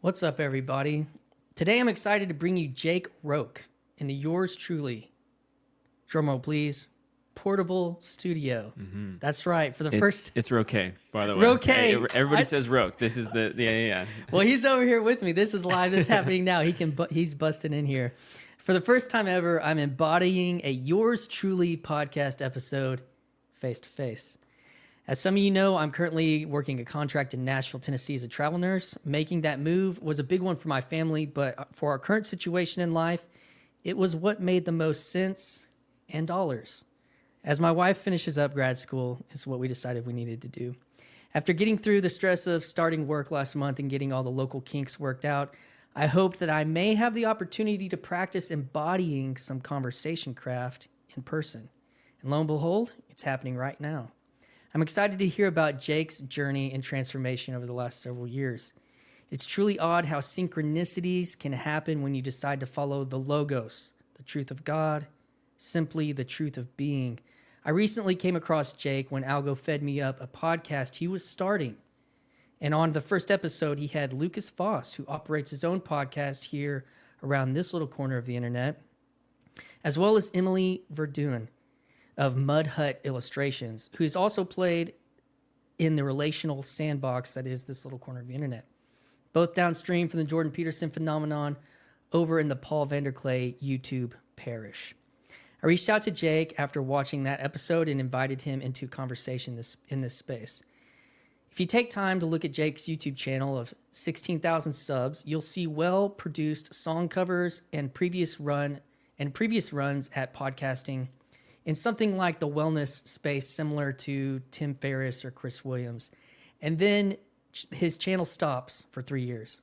What's up, everybody? Today I'm excited to bring you Jake Roque in the yours truly, drumroll please, portable studio. Mm-hmm. That's right. For the It's Roque, by the way. Roque. Everybody says Roque. This is yeah. Well, he's over here with me. This is live. This is happening now. He's busting in here. For the first time ever, I'm embodying a yours truly podcast episode face to face. As some of you know, I'm currently working a contract in Nashville, Tennessee as a travel nurse. Making that move was a big one for my family, but for our current situation in life, it was what made the most sense and dollars. As my wife finishes up grad school, it's what we decided we needed to do. After getting through the stress of starting work last month and getting all the local kinks worked out, I hoped that I may have the opportunity to practice embodying some conversation craft in person. And lo and behold, it's happening right now. I'm excited to hear about Jake's journey and transformation over the last several years. It's truly odd how synchronicities can happen when you decide to follow the logos, the truth of God, simply the truth of being. I recently came across Jake when Algo fed me up a podcast he was starting. And on the first episode, he had Lucas Voss, who operates his own podcast here around this little corner of the internet, as well as Emily Verdun of Mud Hut Illustrations, who's also played in the relational sandbox that is this little corner of the internet. Both downstream from the Jordan Peterson phenomenon over in the Paul Vanderklay YouTube parish. I reached out to Jake after watching that episode and invited him into conversation in this space. If you take time to look at Jake's YouTube channel of 16,000 subs, you'll see well-produced song covers and previous runs at podcasting in something like the wellness space similar to Tim Ferriss or Chris Williams. And then his channel stops for 3 years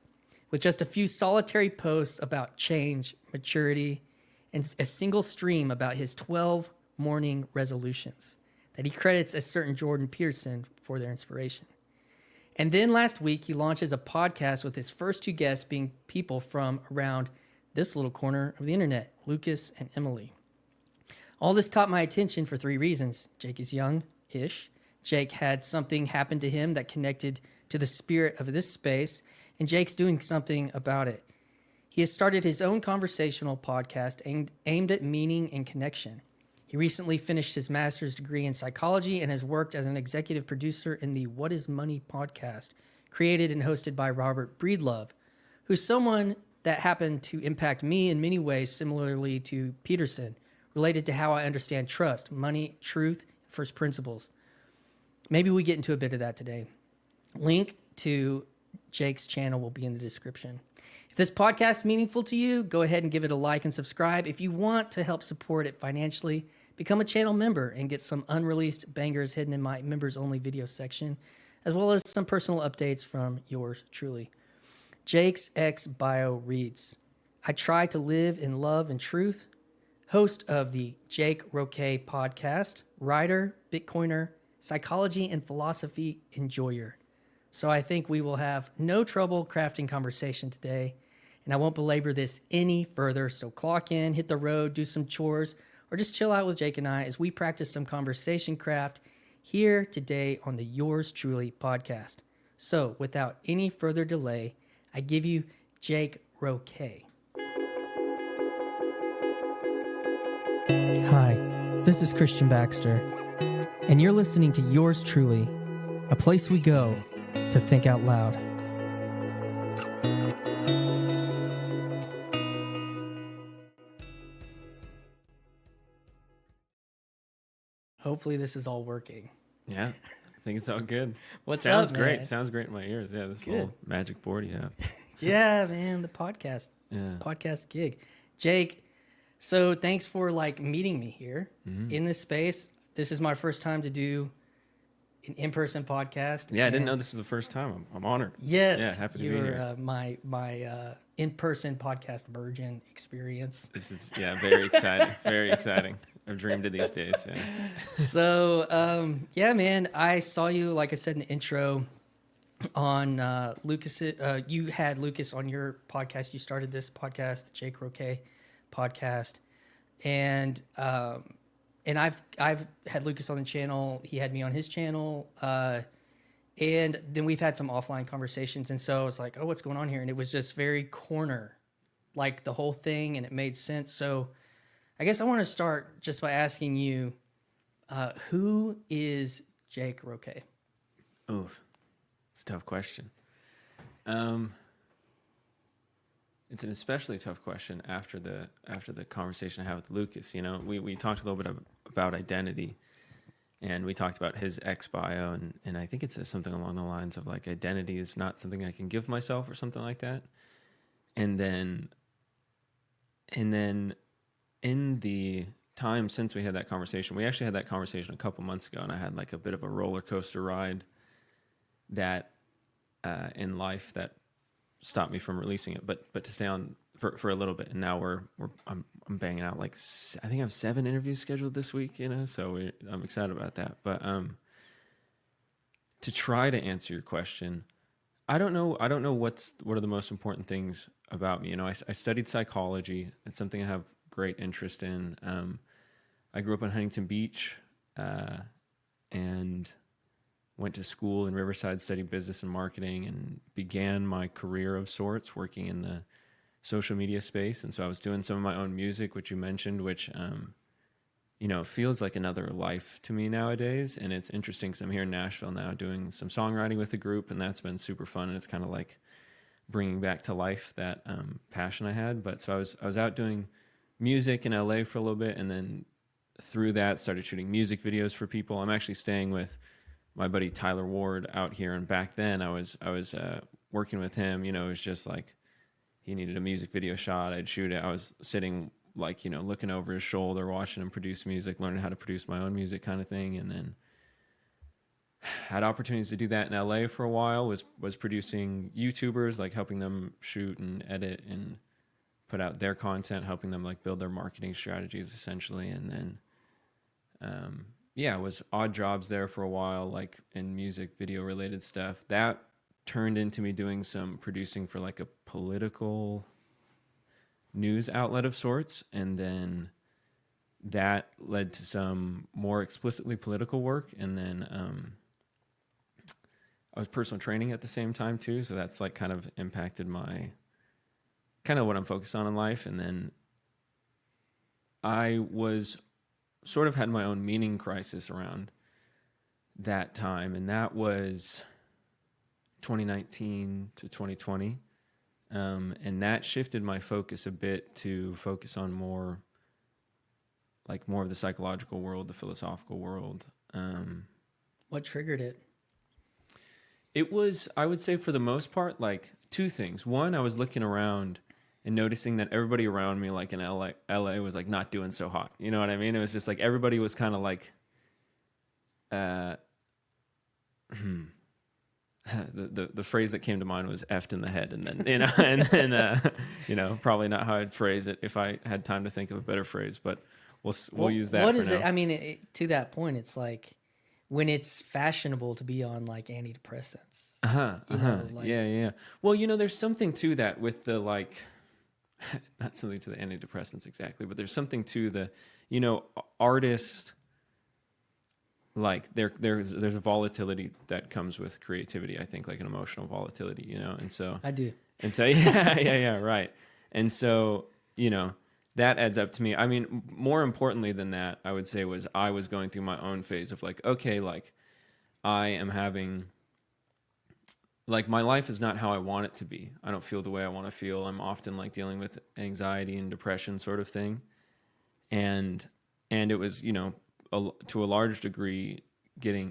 with just a few solitary posts about change, maturity, and a single stream about his 12 morning resolutions that he credits a certain Jordan Peterson for their inspiration. And then last week, he launches a podcast with his first two guests being people from around this little corner of the internet, Lucas and Emily. All this caught my attention for three reasons. Jake is young-ish. Jake had something happen to him that connected to the spirit of this space, and Jake's doing something about it. He has started his own conversational podcast aimed at meaning and connection. He recently finished his master's degree in psychology and has worked as an executive producer in the What is Money podcast, created and hosted by Robert Breedlove, who's someone that happened to impact me in many ways similarly to Peterson, related to how I understand trust, money, truth, and first principles. Maybe we get into a bit of that today. Link to Jake's channel will be in the description. If this podcast is meaningful to you, go ahead and give it a like and subscribe. If you want to help support it financially, become a channel member and get some unreleased bangers hidden in my members-only video section, as well as some personal updates from yours truly. Jake's X bio reads, I try to live in love and truth. Host of the Jake Roque podcast, writer, Bitcoiner, psychology and philosophy enjoyer. So I think we will have no trouble crafting conversation today, and I won't belabor this any further. So clock in, hit the road, do some chores, or just chill out with Jake and I as we practice some conversation craft here today on the Yours Truly podcast. So without any further delay, I give you Jake Roque. Hi, this is Christian Baxter, and you're listening to Yours Truly, a place we go to think out loud. Hopefully this is all working. Yeah, I think it's all good. Sounds up, great. Man? Sounds great in my ears. Yeah, this Good. little magic board you have. Yeah, man, the podcast gig. Jake, so thanks for meeting me here in this space. This is my first time to do an in-person podcast. Yeah, I didn't know this was the first time. I'm honored. Yes, yeah, happy to be here. My in-person podcast virgin experience. This is very exciting. Very exciting. I've dreamed of these days. Yeah. So man, I saw you, like I said in the intro, on Lucas. You had Lucas on your podcast. You started this podcast, the Jake Roque podcast, and I've had Lucas on the channel. He had me on his channel, And then we've had some offline conversations. And so I was like, oh, what's going on here? And it was just very corner, like the whole thing, and it made sense. So I guess I want to start just by asking you, who is Jake Roque? Oh, it's a tough question. It's an especially tough question after the conversation I had with Lucas. You know, we talked a little bit about identity, and we talked about his ex bio, and I think it says something along the lines of like, identity is not something I can give myself or something like that. And then in the time since we had that conversation, we actually had that conversation a couple months ago, and I had like a bit of a roller coaster ride that in life that stopped me from releasing it, but to stay on for a little bit. And now I'm banging out like, I think I have 7 interviews scheduled this week, you know, so I'm excited about that. But to try to answer your question, I don't know what are the most important things about me. You know, I studied psychology. It's something I have great interest in. I grew up in Huntington Beach, and went to school in Riverside, studied business and marketing, and began my career of sorts working in the social media space. And so I was doing some of my own music, which you mentioned, which, you know, feels like another life to me nowadays. And it's interesting because I'm here in Nashville now doing some songwriting with a group, and that's been super fun. And it's kind of like bringing back to life that passion I had. But so I was out doing music in LA for a little bit, and then through that started shooting music videos for people. I'm actually staying with my buddy Tyler Ward out here, and back then I was working with him. You know, it was just like he needed a music video shot, I'd shoot it. I was sitting like, you know, looking over his shoulder, watching him produce music, learning how to produce my own music kind of thing. And then had opportunities to do that in LA for a while, was producing YouTubers, like helping them shoot and edit and put out their content, helping them like build their marketing strategies essentially. And then yeah, it was odd jobs there for a while, like in music video related stuff. That turned into me doing some producing for like a political news outlet of sorts. And then that led to some more explicitly political work. And then I was personal training at the same time too. So that's like kind of impacted my, kind of what I'm focused on in life. And then I was sort of had my own meaning crisis around that time, and that was 2019 to 2020, and that shifted my focus a bit to focus on more of the psychological world, the philosophical world. What triggered it? It was, I would say, for the most part, like 2 things. One, I was looking around and noticing that everybody around me, like in LA was like not doing so hot. You know what I mean? It was just like everybody was kind of like, the phrase that came to mind was effed in the head, and then you know, and then you know, probably not how I'd phrase it if I had time to think of a better phrase, but we'll use that. What for is now. it? I mean, to that point, it's like when it's fashionable to be on like antidepressants. Yeah. Well, you know, there's something to that with the like. Not something to the antidepressants exactly, but there's something to the, you know, artist, like there's a volatility that comes with creativity, I think, like an emotional volatility, you know. And so I do. And so yeah, right. And so, you know, that adds up to me. I mean, more importantly than that, I would say I was going through my own phase of like, okay, like I am having, like my life is not how I want it to be. I don't feel the way I want to feel. I'm often like dealing with anxiety and depression sort of thing. And it was, you know, to a large degree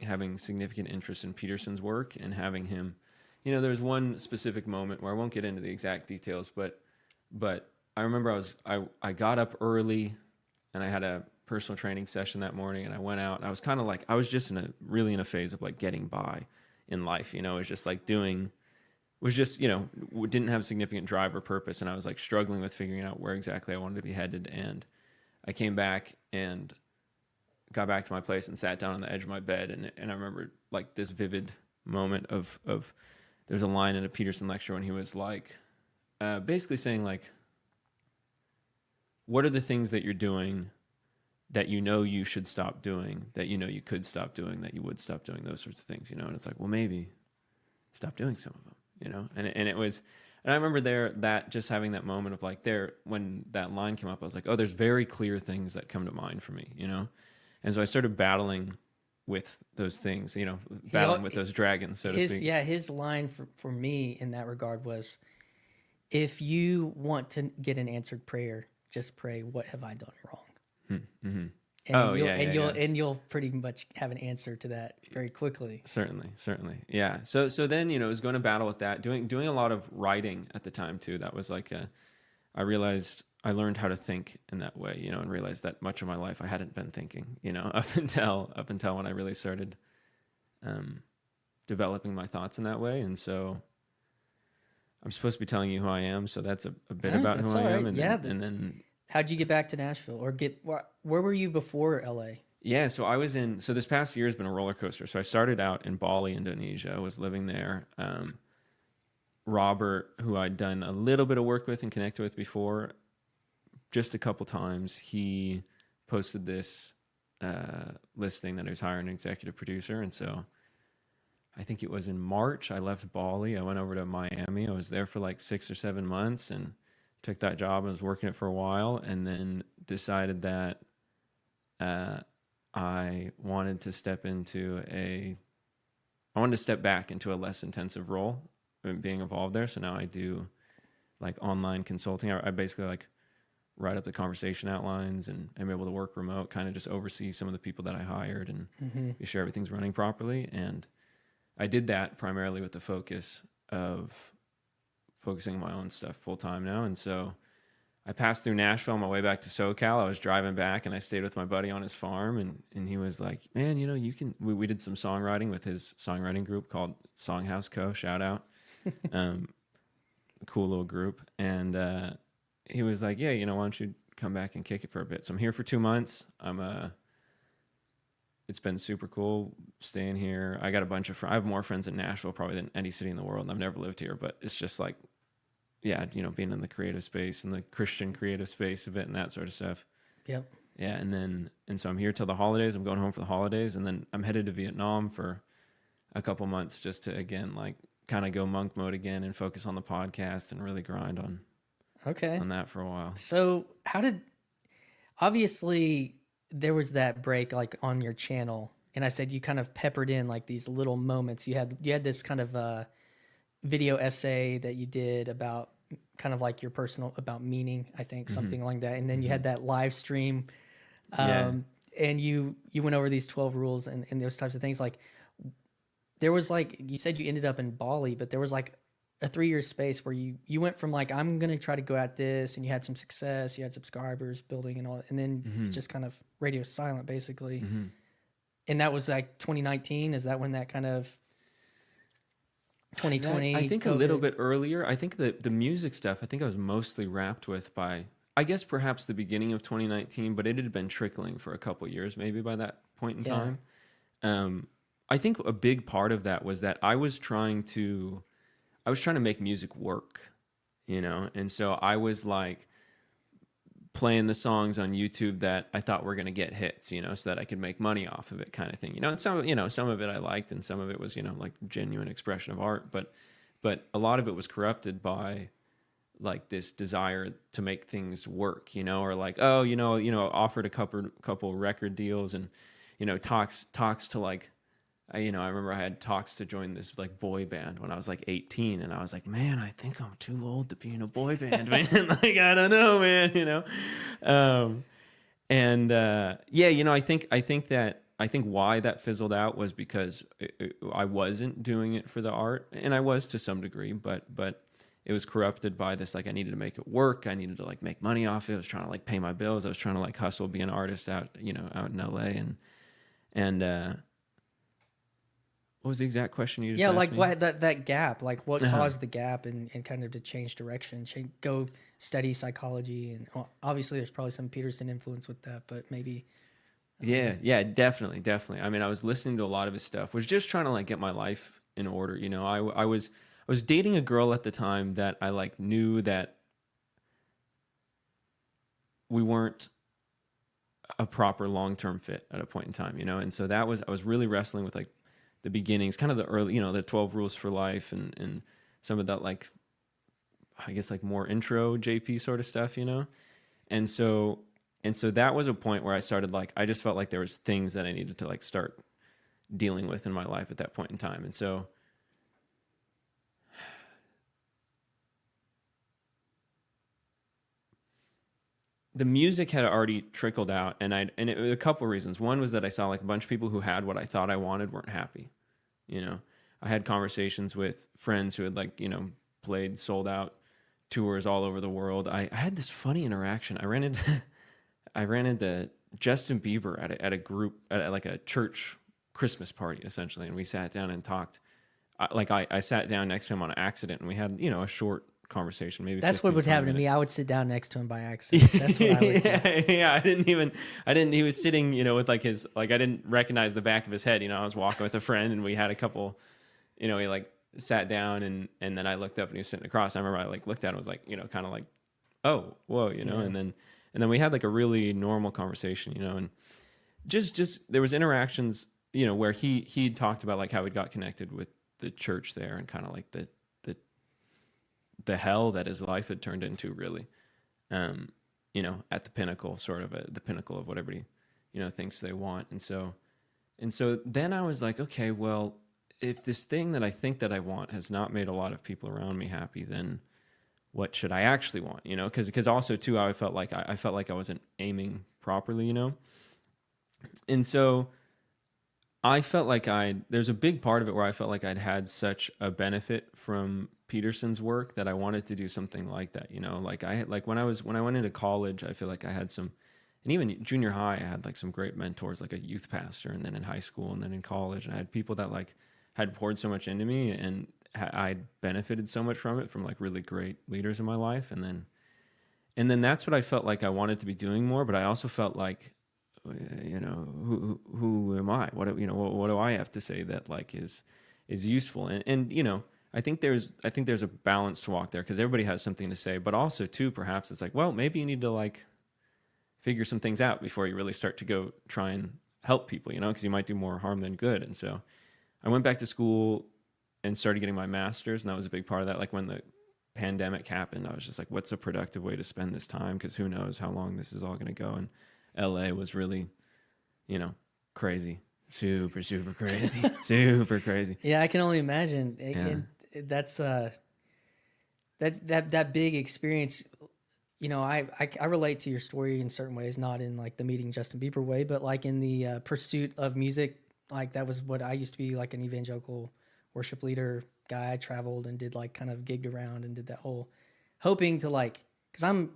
having significant interest in Peterson's work and having him, you know, there's one specific moment where I won't get into the exact details, but I remember I got up early and I had a personal training session that morning, and I went out and I was kind of like, I was just really in a phase of like getting by in life, you know. It was just like you know, didn't have significant drive or purpose. And I was like struggling with figuring out where exactly I wanted to be headed. And I came back and got back to my place and sat down on the edge of my bed. And I remember like this vivid moment of there's a line in a Peterson lecture when he was like, basically saying like, what are the things that you're doing that you know you should stop doing, that you know you could stop doing, that you would stop doing, those sorts of things, you know? And it's like, well, maybe stop doing some of them, you know? And it was, and I remember that just having that moment of like when that line came up, I was like, oh, there's very clear things that come to mind for me, you know? And so I started battling with those things, you know, battling with those dragons, so to speak. Yeah, his line for me in that regard was, if you want to get an answered prayer, just pray, what have I done wrong? Mm-hmm. And you'll pretty much have an answer to that very quickly. Certainly. Yeah. So then, you know, I was going to battle with that, doing a lot of writing at the time too. That was like I realized I learned how to think in that way, you know, and realized that much of my life I hadn't been thinking, you know, up until when I really started developing my thoughts in that way. And so I'm supposed to be telling you who I am, so that's a bit about who I am. And then how'd you get back to Nashville, or where were you before LA? Yeah, so this past year has been a roller coaster. So I started out in Bali, Indonesia. I was living there. Robert, who I'd done a little bit of work with and connected with before, just a couple times, he posted this listing that he was hiring an executive producer. And so I think it was in March, I left Bali. I went over to Miami. I was there for like 6 or 7 months and took that job. I was working it for a while and then decided that I wanted to step back into a less intensive role being involved there. So now I do like online consulting. I basically like write up the conversation outlines and I'm able to work remote, kind of just oversee some of the people that I hired and be sure everything's running properly. And I did that primarily with the focus of focusing on my own stuff full time now. And so I passed through Nashville on my way back to SoCal. I was driving back and I stayed with my buddy on his farm and he was like, man, you know, we did some songwriting with his songwriting group called Songhouse Co. Shout out. Cool little group. And he was like, yeah, you know, why don't you come back and kick it for a bit? So I'm here for 2 months. It's been super cool staying here. I got a bunch of I have more friends in Nashville probably than any city in the world. And I've never lived here, but it's just like, yeah, you know, being in the creative space and the Christian creative space a bit and that sort of stuff. Yep. Yeah. And so I'm here till the holidays. I'm going home for the holidays and then I'm headed to Vietnam for a couple months just to, again, like kind of go monk mode again and focus on the podcast and really grind on that for a while. So obviously there was that break like on your channel and I said you kind of peppered in like these little moments. You had this kind of video essay that you did about kind of like your personal, about meaning, I think, something like that. And then you had that live stream and you went over these 12 rules and those types of things. Like there was like, you said you ended up in Bali, but there was like a 3-year space where you went from like, I'm going to try to go at this and you had some success, you had subscribers building and all, and then just kind of radio silent basically. And that was like 2019. Is that when that kind of 2020? I think COVID? A little bit earlier. I think that the music stuff, I think I was mostly wrapped with by, I guess perhaps the beginning of 2019, but it had been trickling for a couple years maybe by that point in time. I think a big part of that was that I was trying to make music work, you know? And so I was like playing the songs on YouTube that I thought were going to get hits, you know, so that I could make money off of it kind of thing, you know? And some of it I liked and some of it was, you know, like genuine expression of art, but a lot of it was corrupted by like this desire to make things work, you know, or like, oh, offered a couple record deals and, you know, talks to like, I remember I had talks to join this like boy band when I was like 18 and I was like, man, I think I'm too old to be in a boy band, man. Like, I don't know, man, you know? I think why that fizzled out was because I wasn't doing it for the art, and I was to some degree, but it was corrupted by this, like I needed to make it work. I needed to like make money off it. I was trying to like pay my bills. I was trying to like hustle, be an artist out in LA and what was the exact question you just asked like me? what that gap, like what caused the gap and kind of to change direction, go study psychology, and obviously there's probably some Peterson influence with that, but maybe. Yeah, definitely. I mean, I was listening to a lot of his stuff, was just trying to like get my life in order. You know, I was dating a girl at the time that I like knew that we weren't a proper long-term fit at a point in time, you know? And so I was really wrestling with like the beginnings, kind of the early, you know, the 12 rules for life and some of that, like, I guess like more intro JP sort of stuff, you know? And so that was a point where I started, like, I just felt like there was things that I needed to like start dealing with in my life at that point in time. And so the music had already trickled out, and it was a couple of reasons. One was that I saw like a bunch of people who had what I thought I wanted weren't happy. You know, I had conversations with friends who had, like, you know, played sold out tours all over the world. I had this funny interaction. I ran into Justin Bieber at a group at like a church Christmas party essentially, and we sat down and talked. I sat down next to him on accident, and we had, you know, a short conversation, maybe That's 15, what would 20 happen to minutes. me. I would sit down next to him by accident. That's what I would do. Yeah, I didn't, he was sitting, you know, with like his, like, I didn't recognize the back of his head, you know, I was walking with a friend and we had a couple, you know, he like sat down and then I looked up and he was sitting across. I remember I like looked at him, was like, you know, kind of like, oh, whoa, you know, Yeah. and then we had like a really normal conversation, you know, and just there was interactions, you know, where he talked about like how he got connected with the church there and kind of like the hell that his life had turned into, really, you know, at the pinnacle, sort of the pinnacle of what everybody, you know, thinks they want. And so then I was like, okay, well, if this thing that I think that I want has not made a lot of people around me happy, then what should I actually want? You know, because also too, I felt like I wasn't aiming properly, you know, and so I felt like there's a big part of it where I felt like I'd had such a benefit from Peterson's work that I wanted to do something like that, you know, like when I went into college, I feel like I had some, and even junior high, I had like some great mentors, like a youth pastor, and then in high school and then in college, and I had people that like had poured so much into me, and I benefited so much from it, from like really great leaders in my life. And then that's what I felt like I wanted to be doing more. But I also felt like, you know, who am I? What do I have to say that like is useful? And you know, I think there's a balance to walk there, because everybody has something to say, but also too, perhaps it's like, well, maybe you need to like figure some things out before you really start to go try and help people, you know, because you might do more harm than good. And so I went back to school and started getting my master's, and that was a big part of that. Like when the pandemic happened, I was just like, what's a productive way to spend this time? Because who knows how long this is all going to go. And LA was really, you know, crazy, super crazy, super crazy. Yeah, I can only imagine. Yeah. That's that big experience. You know, I relate to your story in certain ways, not in like the meeting Justin Bieber way, but like in the pursuit of music. Like that was what I used to be, like an evangelical worship leader guy. I traveled and did like kind of gigged around and did that whole hoping to like, because I'm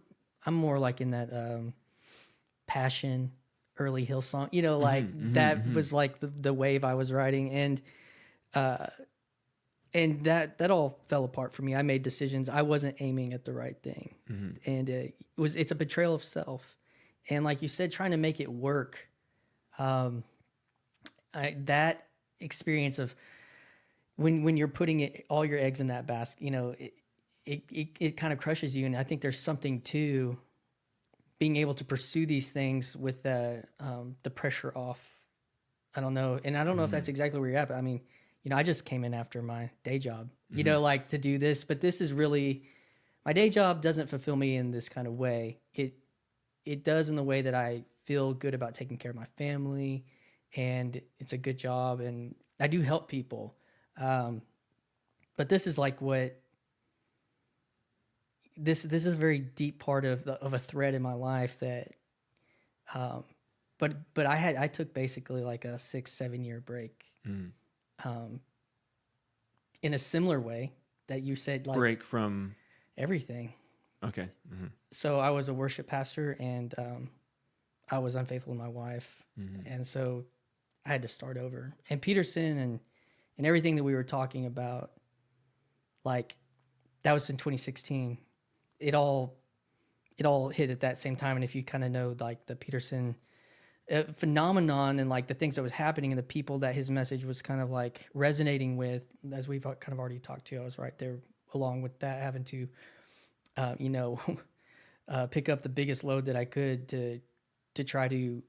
more like in that passion early Hillsong, you know, like was like the wave I was riding, and that all fell apart for me. I made decisions. I wasn't aiming at the right thing, and it's a betrayal of self. And like you said, trying to make it work. That experience of when you're putting all your eggs in that basket, you know, it kind of crushes you. And I think there's something to being able to pursue these things with the pressure off. I don't know. And I don't know if that's exactly where you're at, but I mean, you know, I just came in after my day job, you know, like to do this, but this is really, my day job doesn't fulfill me in this kind of way. It does in the way that I feel good about taking care of my family, and it's a good job, and I do help people. But this is like this is a very deep part of a thread in my life that, but I took basically like a 6-7 year break, in a similar way that you said, like Break from everything. Okay. So I was a worship pastor, and I was unfaithful to my wife, and so I had to start over. And Peterson and everything that we were talking about, like that was in 2016. It all hit at that same time. And if you kind of know like the Peterson phenomenon and like the things that was happening and the people that his message was kind of like resonating with, as we've kind of already talked to, I was right there along with that, having to, pick up the biggest load that I could to try to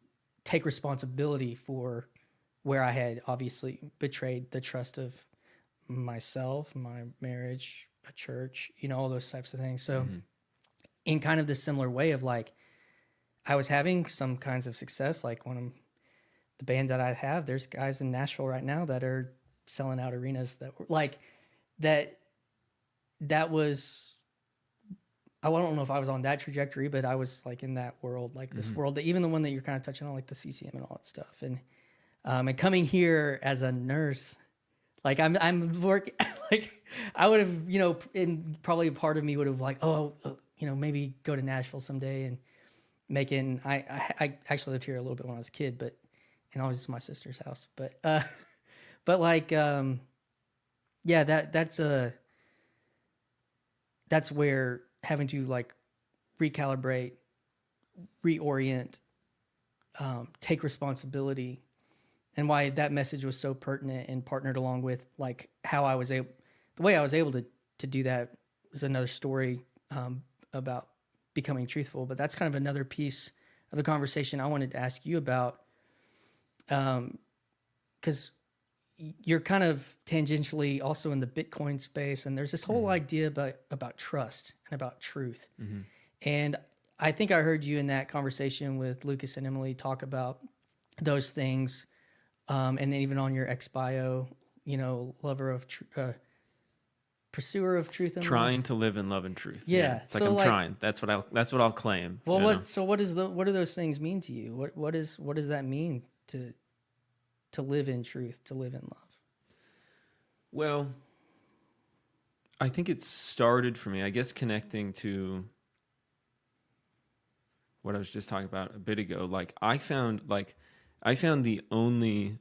take responsibility for where I had obviously betrayed the trust of myself, my marriage, a church, all those types of things. So in kind of this similar way of like, I was having some kinds of success, like the band that I have, there's guys in Nashville right now that are selling out arenas that were like that was, I don't know if I was on that trajectory, but I was like in that world, like this world that even the one that you're kind of touching on, like the CCM and all that stuff. And coming here as a nurse, like I'm work like I would have, and probably a part of me would have like, maybe go to Nashville someday and I actually lived here a little bit when I was a kid, and always my sister's house, but like, yeah, that's where having to like recalibrate, reorient, take responsibility, and why that message was so pertinent and partnered along with like how the way I was able to do that was another story about becoming truthful. But that's kind of another piece of the conversation I wanted to ask you about, because you're kind of tangentially also in the Bitcoin space, and there's this whole idea about trust and about truth. And I think I heard you in that conversation with Lucas and Emily talk about those things. And then even on your ex bio, lover of pursuer of truth and Trying love. to live in love and truth. Yeah. It's like I'm trying. That's what I'll claim. Well, what do those things mean to you? What does that mean to live in truth, to live in love? Well, I think it started for me, I guess, connecting to what I was just talking about a bit ago. Like I found the only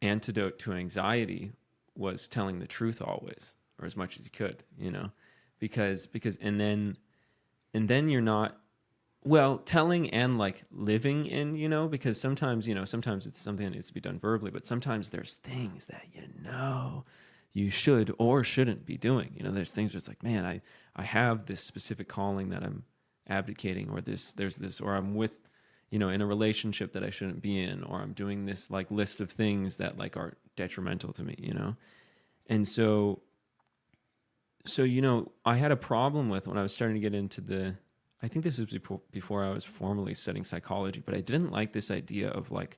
antidote to anxiety was telling the truth always, or as much as you could, because and then you're not, well, telling and like living in, because sometimes it's something that needs to be done verbally, but sometimes there's things that you should or shouldn't be doing. There's things where it's like, man, I have this specific calling that I'm abdicating, or there's this, or I'm with, in a relationship that I shouldn't be in, or I'm doing this like list of things that like are detrimental to me, And so, I had a problem with when I was starting to get into I think this was before I was formally studying psychology, but I didn't like this idea of like,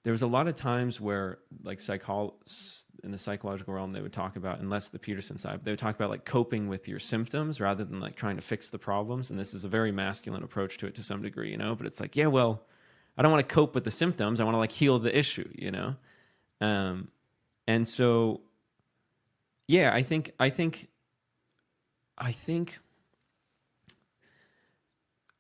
there was a lot of times where like in the psychological realm, they would talk about, unless the Peterson side, they would talk about like coping with your symptoms rather than like trying to fix the problems. And this is a very masculine approach to it to some degree, but it's like, yeah, well, I don't want to cope with the symptoms. I want to like heal the issue, And so, yeah, I think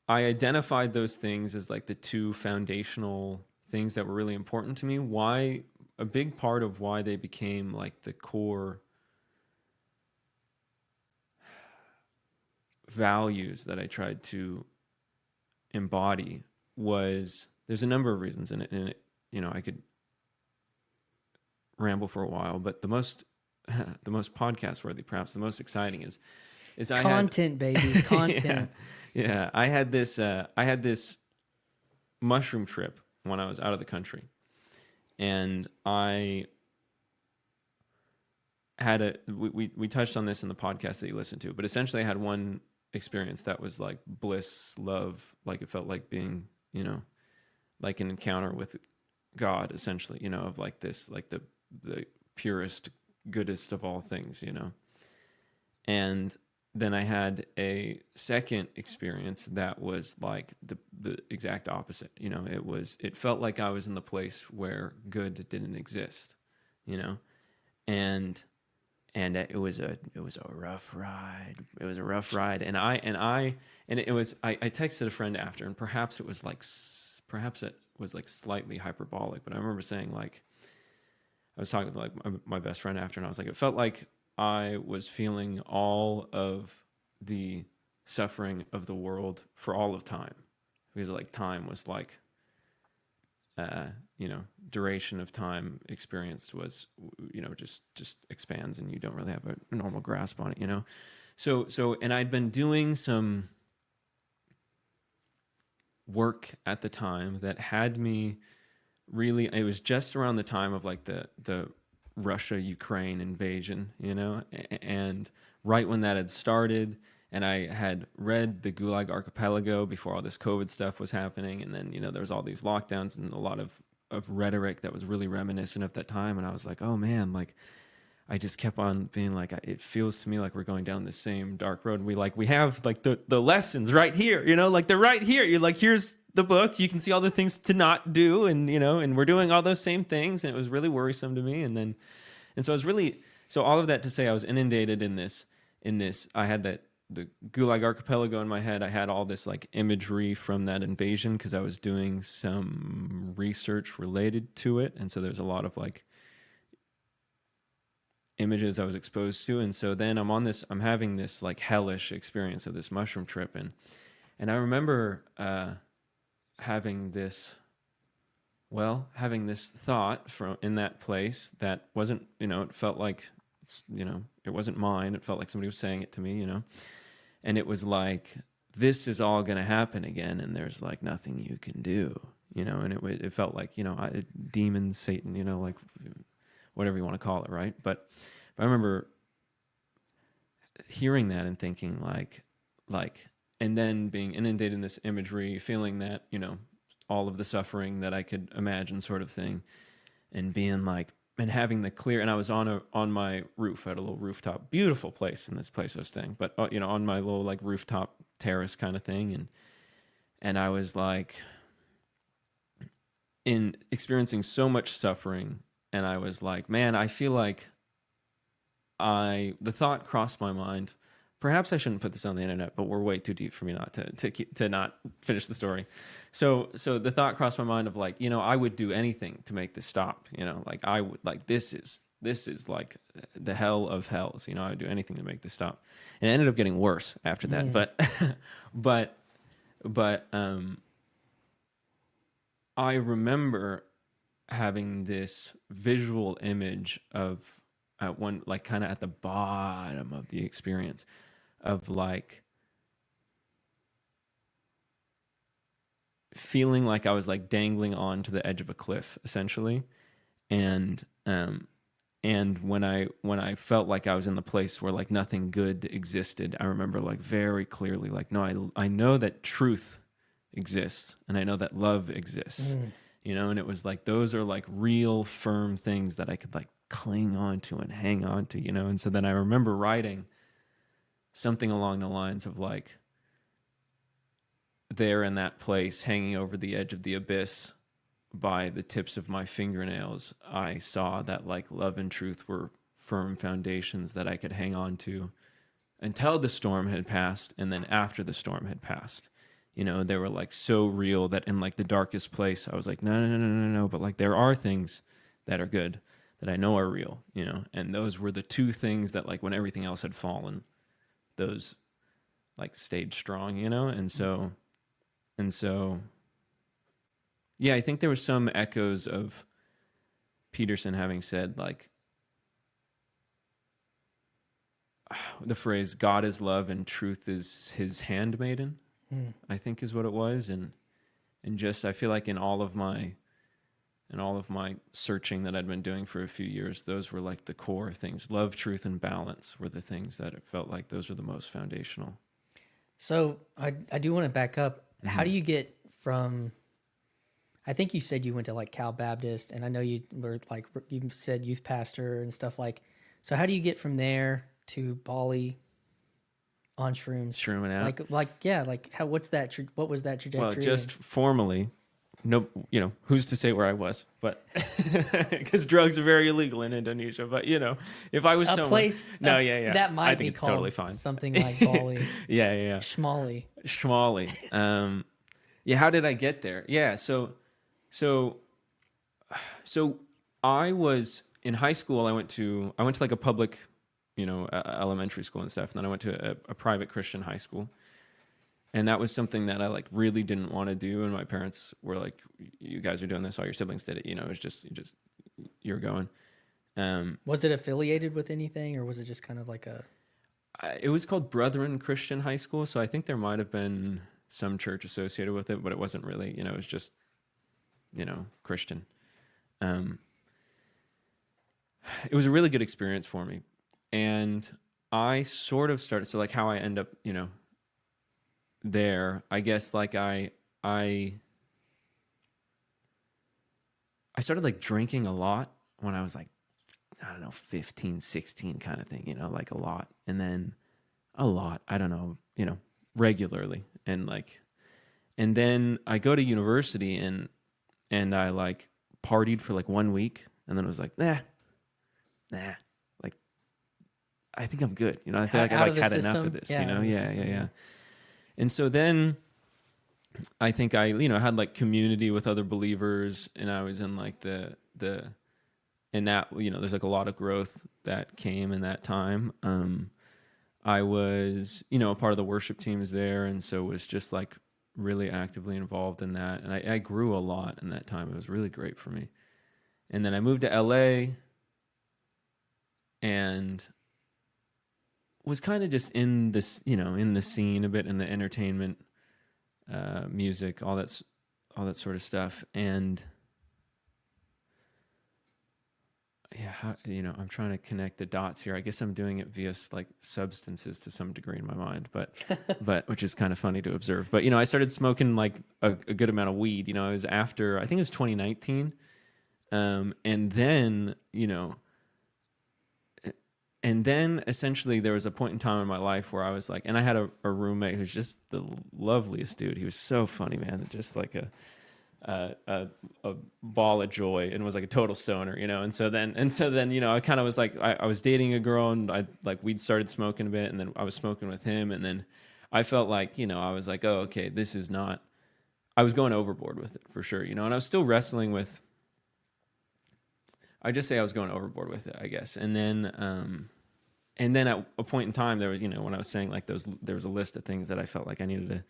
I identified those things as like the two foundational things that were really important to me. Why a big part of why they became like the core values that I tried to embody was, there's a number of reasons in it, I could ramble for a while, but the most podcast worthy, perhaps the most exciting is content, baby, content. Yeah. I had this mushroom trip when I was out of the country, and I had we touched on this in the podcast that you listened to, but essentially I had one experience that was like bliss, love, like it felt like being, like an encounter with God, essentially, of like this, like the purest, goodest of all things, And then I had a second experience that was like the exact opposite. It felt like I was in the place where good didn't exist, and it was a rough ride. It was a rough ride. And I texted a friend after, and perhaps it was like slightly hyperbolic, but I remember saying, like, I was talking to like my best friend after, and I was like, it felt like I was feeling all of the suffering of the world for all of time, because like time was like, duration of time experienced was, just expands, and you don't really have a normal grasp on it, So, and I'd been doing some work at the time that had me really, it was just around the time of like the Russia-Ukraine invasion, you know, and right when that had started, and I had read the Gulag Archipelago before all this COVID stuff was happening, and then, you know, there was all these lockdowns and a lot of rhetoric that was really reminiscent of that time, and I was like, oh man, like I just kept on being like, it feels to me like we're going down the same dark road. We have like the lessons right here, you know, like they're right here. You're like, here's the book. You can see all the things to not do. And, you know, and we're doing all those same things. And it was really worrisome to me. And so I was really, so all of that to say, I was inundated in this, I had the Gulag Archipelago in my head. I had all this like imagery from that invasion because I was doing some research related to it. And so there's a lot of like images I was exposed to. And so then I'm having this like hellish experience of this mushroom trip. And I remember having this thought from in that place that wasn't, you know, it felt like, you know, it wasn't mine. It felt like somebody was saying it to me, you know, and it was like, this is all going to happen again. And there's like nothing you can do, you know, and it felt like, you know, demon, Satan, you know, like whatever you want to call it. Right. But I remember hearing that and thinking like, and then being inundated in this imagery, feeling that, you know, all of the suffering that I could imagine sort of thing, and being like, and having the clear, and I was on my roof, I had a little rooftop, beautiful place in this place I was staying, but you know, on my little like rooftop terrace kind of thing. And I was like in experiencing so much suffering. And I was like, man, I feel like the thought crossed my mind. Perhaps I shouldn't put this on the internet, but we're way too deep for me not to not finish the story. So the thought crossed my mind of like, you know, I would do anything to make this stop. You know, like I would, like this is like the hell of hells. You know, I would do anything to make this stop. And it ended up getting worse after that. But I remember having this visual image of one, like kind of at the bottom of the experience of like feeling like I was like dangling on to the edge of a cliff essentially. And when I felt like I was in the place where like nothing good existed, I remember like very clearly, like, no, I know that truth exists and I know that love exists. You know, and it was like, those are like real firm things that I could like cling on to and hang on to, you know? And so then I remember writing something along the lines of like, there in that place, hanging over the edge of the abyss by the tips of my fingernails, I saw that like love and truth were firm foundations that I could hang on to until the storm had passed. And then after the storm had passed, you know, they were like so real that in like the darkest place, I was like, no. But like, there are things that are good that I know are real, you know? And those were the two things that like when everything else had fallen, those like stayed strong, you know? And so, yeah, I think there was some echoes of Peterson having said like the phrase, God is love and truth is his handmaiden. I think is what it was. And just, I feel like in all of my searching that I'd been doing for a few years, those were like the core things. Love, truth, and balance were the things that it felt like those were the most foundational. So I do want to back up. How do you get from, I think you said you went to like Cal Baptist, and I know you were like, you said youth pastor and stuff like, so how do you get from there to Bali on shrooms? Shrooming out. How, what was that trajectory? Well, just formally, no, you know, who's to say where I was, but because drugs are very illegal in Indonesia, but you know, if I was that might I think be it's called totally fine. Something like Bali. yeah. Schmali. Yeah. How did I get there? Yeah. So I was in high school. I went to like a public, you know, elementary school and stuff. And then I went to a private Christian high school. And that was something that I like really didn't want to do. And my parents were like, you guys are doing this. All your siblings did it. You know, it was you're going. Was it affiliated with anything, or was it just kind of like it was called Brethren Christian High School. So I think there might've been some church associated with it, but it wasn't really, you know, it was just, you know, Christian. it was a really good experience for me. And I sort of started, so like how I end up, there, I guess like I started like drinking a lot when I was like, I don't know, 15, 16 kind of thing, like a lot. And then a lot, I don't know, regularly. And then I go to university and I like partied for like 1 week. And then it was like, nah, like, I think I'm good. I feel like I like had enough of this, Yeah. And so then I think I, had like community with other believers, and I was in like and that, there's like a lot of growth that came in that time. I was, a part of the worship teams there. And so was just like really actively involved in that. And I grew a lot in that time. It was really great for me. And then I moved to LA and was kind of just in this, in the scene a bit, in the entertainment, music, all that sort of stuff. And yeah, I'm trying to connect the dots here. I guess I'm doing it via like substances to some degree in my mind, but which is kind of funny to observe. But, I started smoking like a good amount of weed, it was after, I think it was 2019. And then essentially there was a point in time in my life where I was like, and I had a roommate who's just the loveliest dude. He was so funny, man. Just like a ball of joy, and was like a total stoner, And so then, I kind of was like, I was dating a girl, and we'd started smoking a bit, and then I was smoking with him. And then I felt like, I was like, oh, okay, this is not, I was going overboard with it for sure, and I was still wrestling with, I just say I was going overboard with it, I guess. And then at a point in time, there was, when I was saying like there was a list of things that I felt like I needed to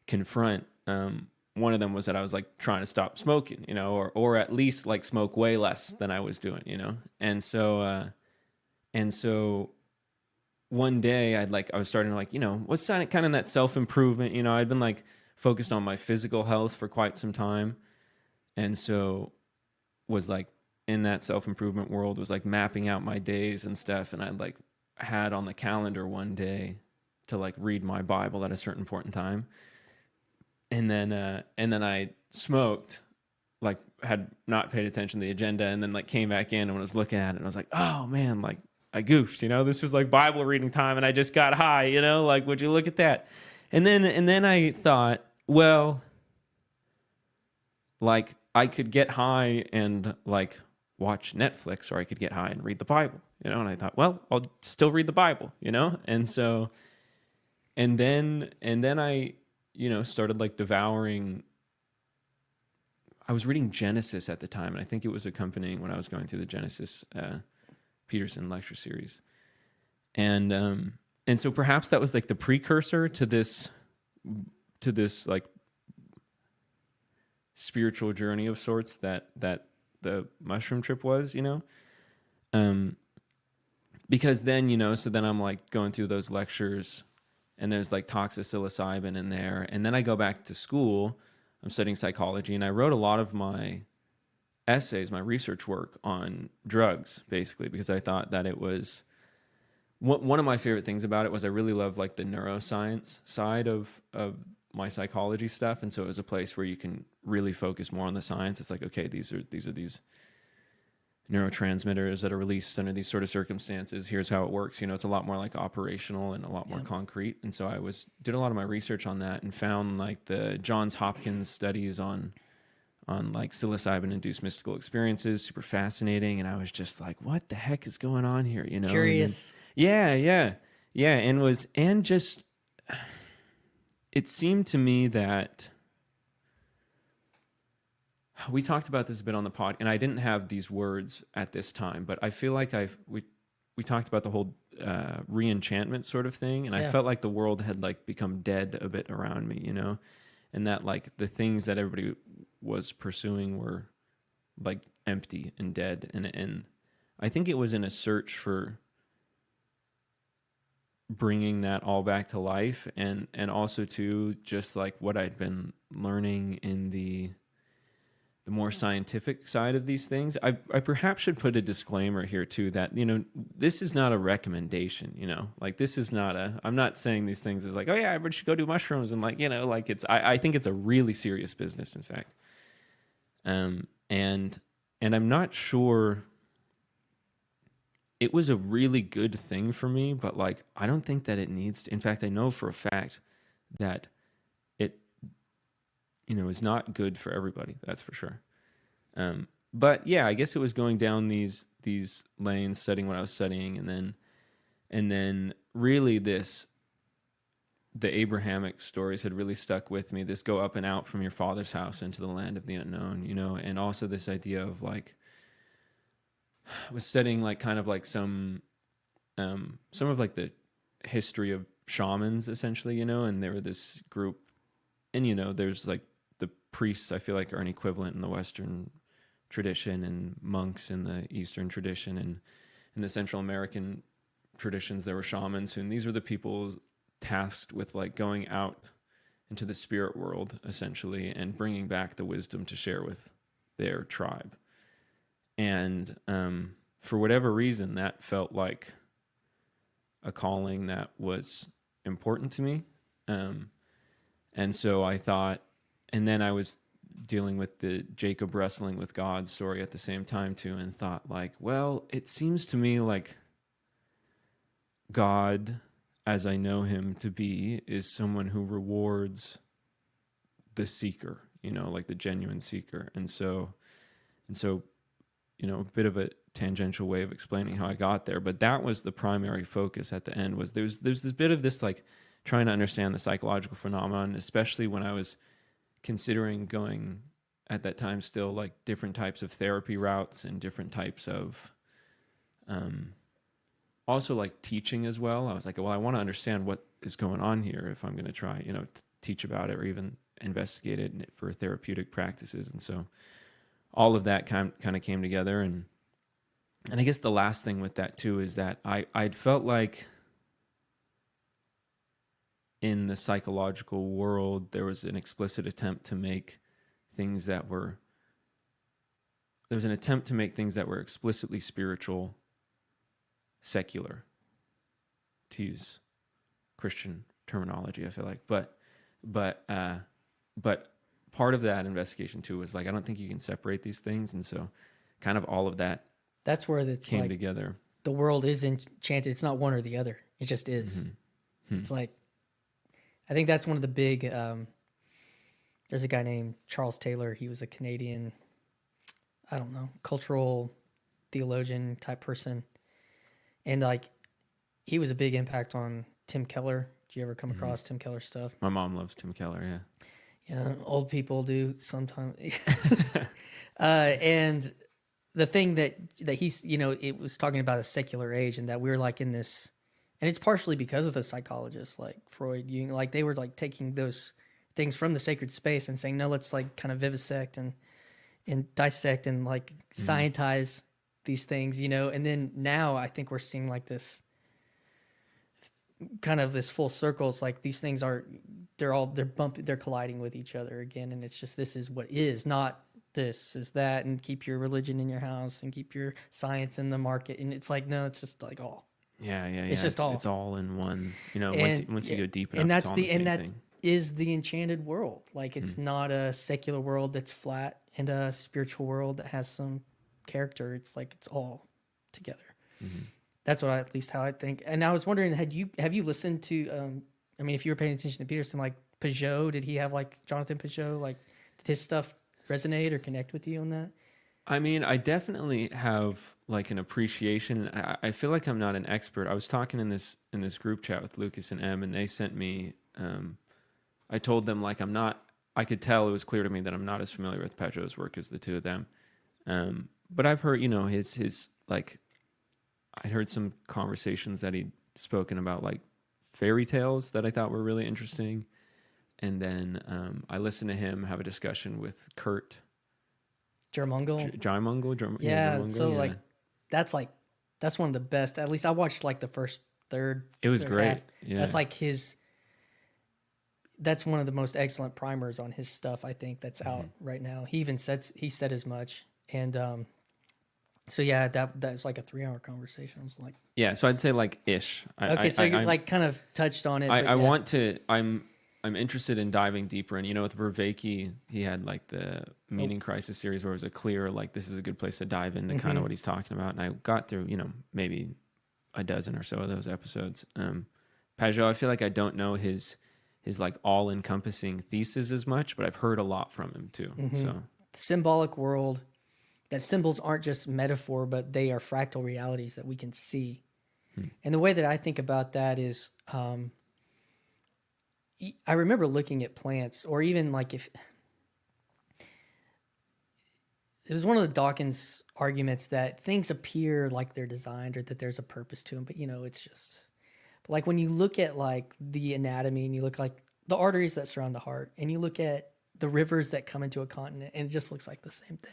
confront. One of them was that I was like trying to stop smoking, or at least like smoke way less than I was doing, And so one day I was starting to like, what's kind of that self-improvement, I'd been like focused on my physical health for quite some time. And so was like, in that self-improvement world, was like mapping out my days and stuff. And I like had on the calendar one day to like read my Bible at a certain point in time. And then I smoked, like had not paid attention to the agenda, and then like came back in and was looking at it and I was like, oh man, like I goofed, this was like Bible reading time and I just got high, like, would you look at that? And then I thought, well, like I could get high and like watch Netflix, or I could get high and read the Bible, and I thought, well, I'll still read the Bible, and so, and then I, started like devouring. I was reading Genesis at the time, and I think it was accompanying when I was going through the Genesis Peterson lecture series, and so perhaps that was like the precursor to this like spiritual journey of sorts that the mushroom trip was, because then, so then I'm like going through those lectures and there's like talks of psilocybin in there. And then I go back to school, I'm studying psychology, and I wrote a lot of my essays, my research work on drugs, basically, because I thought that it was, one of my favorite things about it was I really love like the neuroscience side of my psychology stuff. And so it was a place where you can really focus more on the science. It's like, okay, these are these neurotransmitters that are released under these sort of circumstances. Here's how it works. It's a lot more like operational and a lot more concrete. And so I did a lot of my research on that and found like the Johns Hopkins studies on like psilocybin induced mystical experiences, super fascinating. And I was just like, what the heck is going on here? Curious. Yeah. And just, it seemed to me that we talked about this a bit on the pod, and I didn't have these words at this time, but I feel like we talked about the whole re-enchantment sort of thing, and I felt like the world had like become dead a bit around me, and that like the things that everybody was pursuing were like empty and dead, and I think it was in a search for bringing that all back to life, and also too just like what I'd been learning in the more scientific side of these things. I perhaps should put a disclaimer here too that, this is not a recommendation, like this is not I'm not saying these things as like, oh yeah, everybody should go do mushrooms. And like, like I think it's a really serious business, in fact. And I'm not sure it was a really good thing for me, but like, I don't think that it needs to, in fact, I know for a fact that it, is not good for everybody. That's for sure. But yeah, I guess it was going down these lanes, studying what I was studying. And then really the Abrahamic stories had really stuck with me. This go up and out from your father's house into the land of the unknown, and also this idea of like, I was studying like kind of like some of like the history of shamans essentially, and there were this group, and there's like the priests, I feel like, are an equivalent in the Western tradition, and monks in the Eastern tradition, and in the Central American traditions there were shamans, and these were the people tasked with like going out into the spirit world essentially and bringing back the wisdom to share with their tribe. And for whatever reason, that felt like a calling that was important to me. And so I thought, and then I was dealing with the Jacob wrestling with God story at the same time too, and thought like, well, it seems to me like God, as I know him to be, is someone who rewards the seeker, like the genuine seeker. And so, a bit of a tangential way of explaining how I got there, but that was the primary focus at the end. Was there's this bit of this like trying to understand the psychological phenomenon, especially when I was considering going at that time still like different types of therapy routes and different types of also like teaching as well. I was like, well, I want to understand what is going on here if I'm going to try, to teach about it or even investigate it for therapeutic practices. And so all of that kind of came together. And I guess the last thing with that too is that I'd felt like in the psychological world, there was an explicit attempt to make things that were, explicitly spiritual, secular, to use Christian terminology, I feel like. But part of that investigation too was like, I don't think you can separate these things. And so kind of all of that that's where it's came like together. The world is enchanted. It's not one or the other. It just is. Mm-hmm. It's like, I think that's one of the big, there's a guy named Charles Taylor. He was a Canadian, I don't know, cultural theologian type person. And like, he was a big impact on Tim Keller. Did you ever come across Tim Keller stuff? My mom loves Tim Keller, yeah. Yeah, old people do sometimes. And the thing that he's, it was talking about a secular age and that we're like in this, and it's partially because of the psychologists like Freud, Jung, like they were like taking those things from the sacred space and saying, no, let's like kind of vivisect and dissect and like scientize these things, and then now I think we're seeing like this kind of this full circle. It's like these things they're colliding with each other again, and it's just, this is what is, not this is that, and keep your religion in your house and keep your science in the market. And it's like, no, it's just like all. Yeah. It's just all. It's all in one. Once you go deep enough, and that's it's all the same thing. Is the enchanted world. Like it's not a secular world that's flat and a spiritual world that has some character. It's like it's all together. Mm-hmm. That's what at least how I think. And I was wondering, have you listened to? If you were paying attention to Peterson, like Peugeot, did he have like Jonathan Peugeot? Like, did his stuff resonate or connect with you on that? I definitely have like an appreciation. I feel like I'm not an expert. I was talking in this group chat with Lucas and Em, and they sent me. I told them like I'm not. I could tell, it was clear to me that I'm not as familiar with Peugeot's work as the two of them. But I've heard, his like. I'd heard some conversations that he'd spoken about like fairy tales that I thought were really interesting. And then I listened to him have a discussion with Kurt Jaimungal. Yeah, so yeah. That's one of the best. At least I watched like the first third. It was great. Half. Yeah, that's like his. that's one of the most excellent primers on his stuff, I think, that's out right now. He even said as much. And so yeah, that's like a 3-hour conversation. I was like, Yeah, so I'd say like ish. okay, so you're like kind of touched on it. But I want to. I'm interested in diving deeper. And with Roque, he had like the Meaning Crisis series where it was a clear like this is a good place to dive into kind of what he's talking about. And I got through maybe a dozen or so of those episodes. Pajot, I feel like I don't know his like all encompassing thesis as much, but I've heard a lot from him too. So symbolic world. That symbols aren't just metaphor, but they are fractal realities that we can see. And the way that I think about that is, I remember looking at plants, or even like if it was one of the Dawkins arguments that things appear like they're designed or that there's a purpose to them, but it's just like when you look at like the anatomy and you look like the arteries that surround the heart and you look at the rivers that come into a continent and it just looks like the same thing.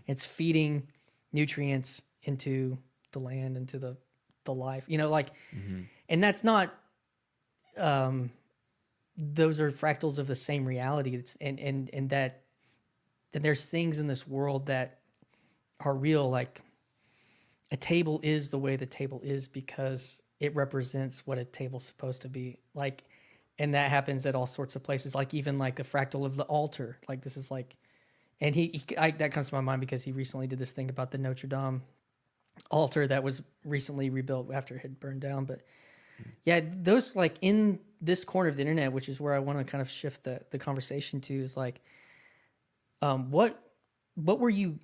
It's feeding nutrients into the land, into the life, and that's not, those are fractals of the same reality. And that there's things in this world that are real. Like a table is the way the table is because it represents what a table's supposed to be like. And that happens at all sorts of places. Like even like the fractal of the altar, like this is like, and that comes to my mind because he recently did this thing about the Notre Dame altar that was recently rebuilt after it had burned down. But yeah, those like in this corner of the internet, which is where I want to kind of shift the conversation to, is like, what were you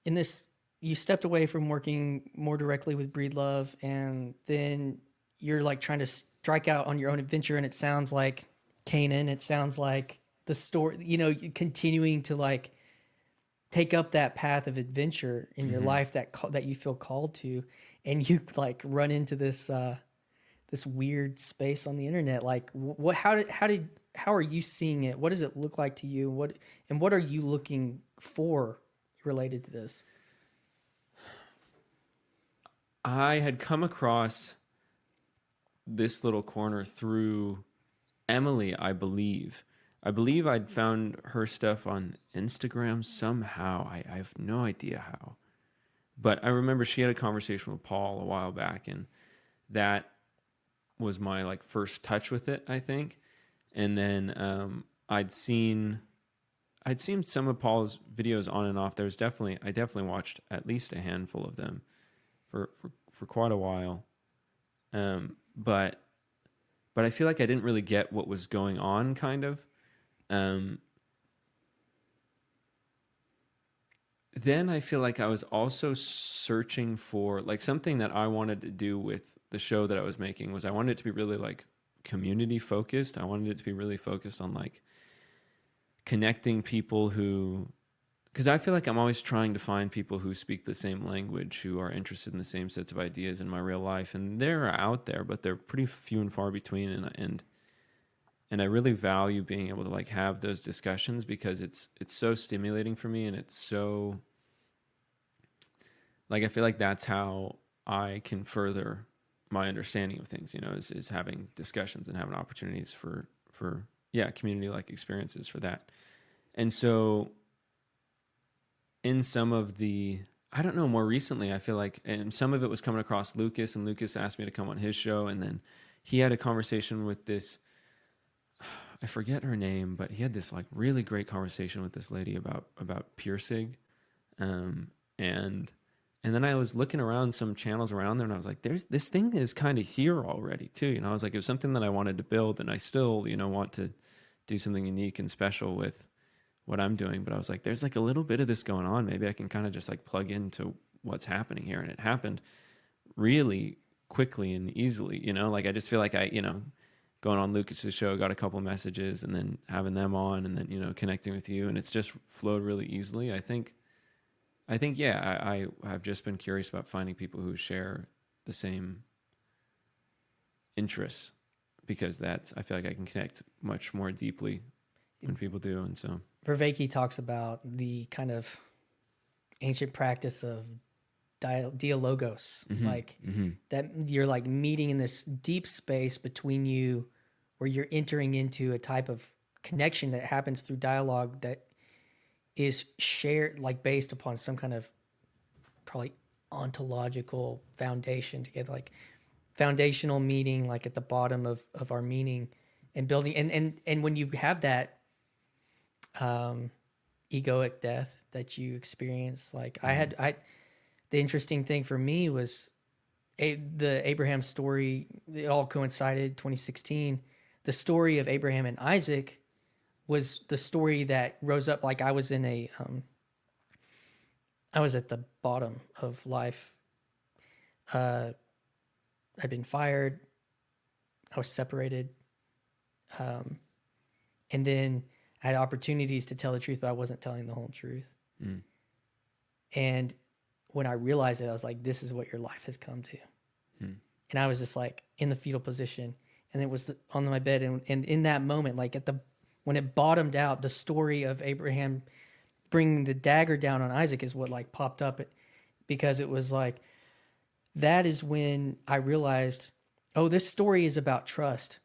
in this? You stepped away from working more directly with Breedlove, and then you're like trying to strike out on your own adventure, and it sounds like Canaan. It sounds like the story, continuing to like take up that path of adventure in your life that you feel called to, and you like run into this this weird space on the internet. Like how are you seeing it? What does it look like to you? What are you looking for related to this? I had come across this little corner through Emily, I believe. I'd found her stuff on Instagram somehow. I have no idea how. But I remember she had a conversation with Paul a while back, and that was my like first touch with it, I think. And then I'd seen some of Paul's videos on and off. I definitely watched at least a handful of them for quite a while. But I feel like I didn't really get what was going on, kind of. Then I feel like I was also searching for like something that I wanted to do with the show that I was making was I wanted it to be really like community focused. I wanted it to be really focused on like connecting people because I feel like I'm always trying to find people who speak the same language, who are interested in the same sets of ideas in my real life. And they're out there, but they're pretty few and far between. And I really value being able to like have those discussions because it's so stimulating for me, and it's so like I feel like that's how I can further my understanding of things, is having discussions and having opportunities for community like experiences for that. And so in some of the, I don't know, more recently, I feel like, and some of it was coming across Lucas, and Lucas asked me to come on his show, and then he had a conversation with this, I forget her name, but he had this like really great conversation with this lady about piercing. And then I was looking around some channels around there, and I was like, this thing is kind of here already too. I was like, it was something that I wanted to build, and I still, want to do something unique and special with what I'm doing. But I was like, there's like a little bit of this going on. Maybe I can kind of just like plug into what's happening here. And it happened really quickly and easily, like, I just feel like going on Lucas's show, got a couple messages, and then having them on, and then, connecting with you, and it's just flowed really easily. I think, yeah, I have just been curious about finding people who share the same interests, because I feel like I can connect much more deeply when people do. And so Vervaeke talks about the kind of ancient practice of dialogos, like that you're like meeting in this deep space between you where you're entering into a type of connection that happens through dialogue that is shared, like based upon some kind of probably ontological foundation to get like foundational meaning, like at the bottom of our meaning and building. And when you have that egoic death that you experience, like the interesting thing for me was the Abraham story. It all coincided 2016. The story of Abraham and Isaac was the story that rose up. Like I was in I was at the bottom of life. I'd been fired. I was separated. And then I had opportunities to tell the truth, but I wasn't telling the whole truth. Mm. And when I realized it, I was like, this is what your life has come to. Mm. And I was just like in the fetal position, and it was on my bed. And in that moment, like when it bottomed out, the story of Abraham bringing the dagger down on Isaac is what like popped up, because it was like, that is when I realized, oh, this story is about trust.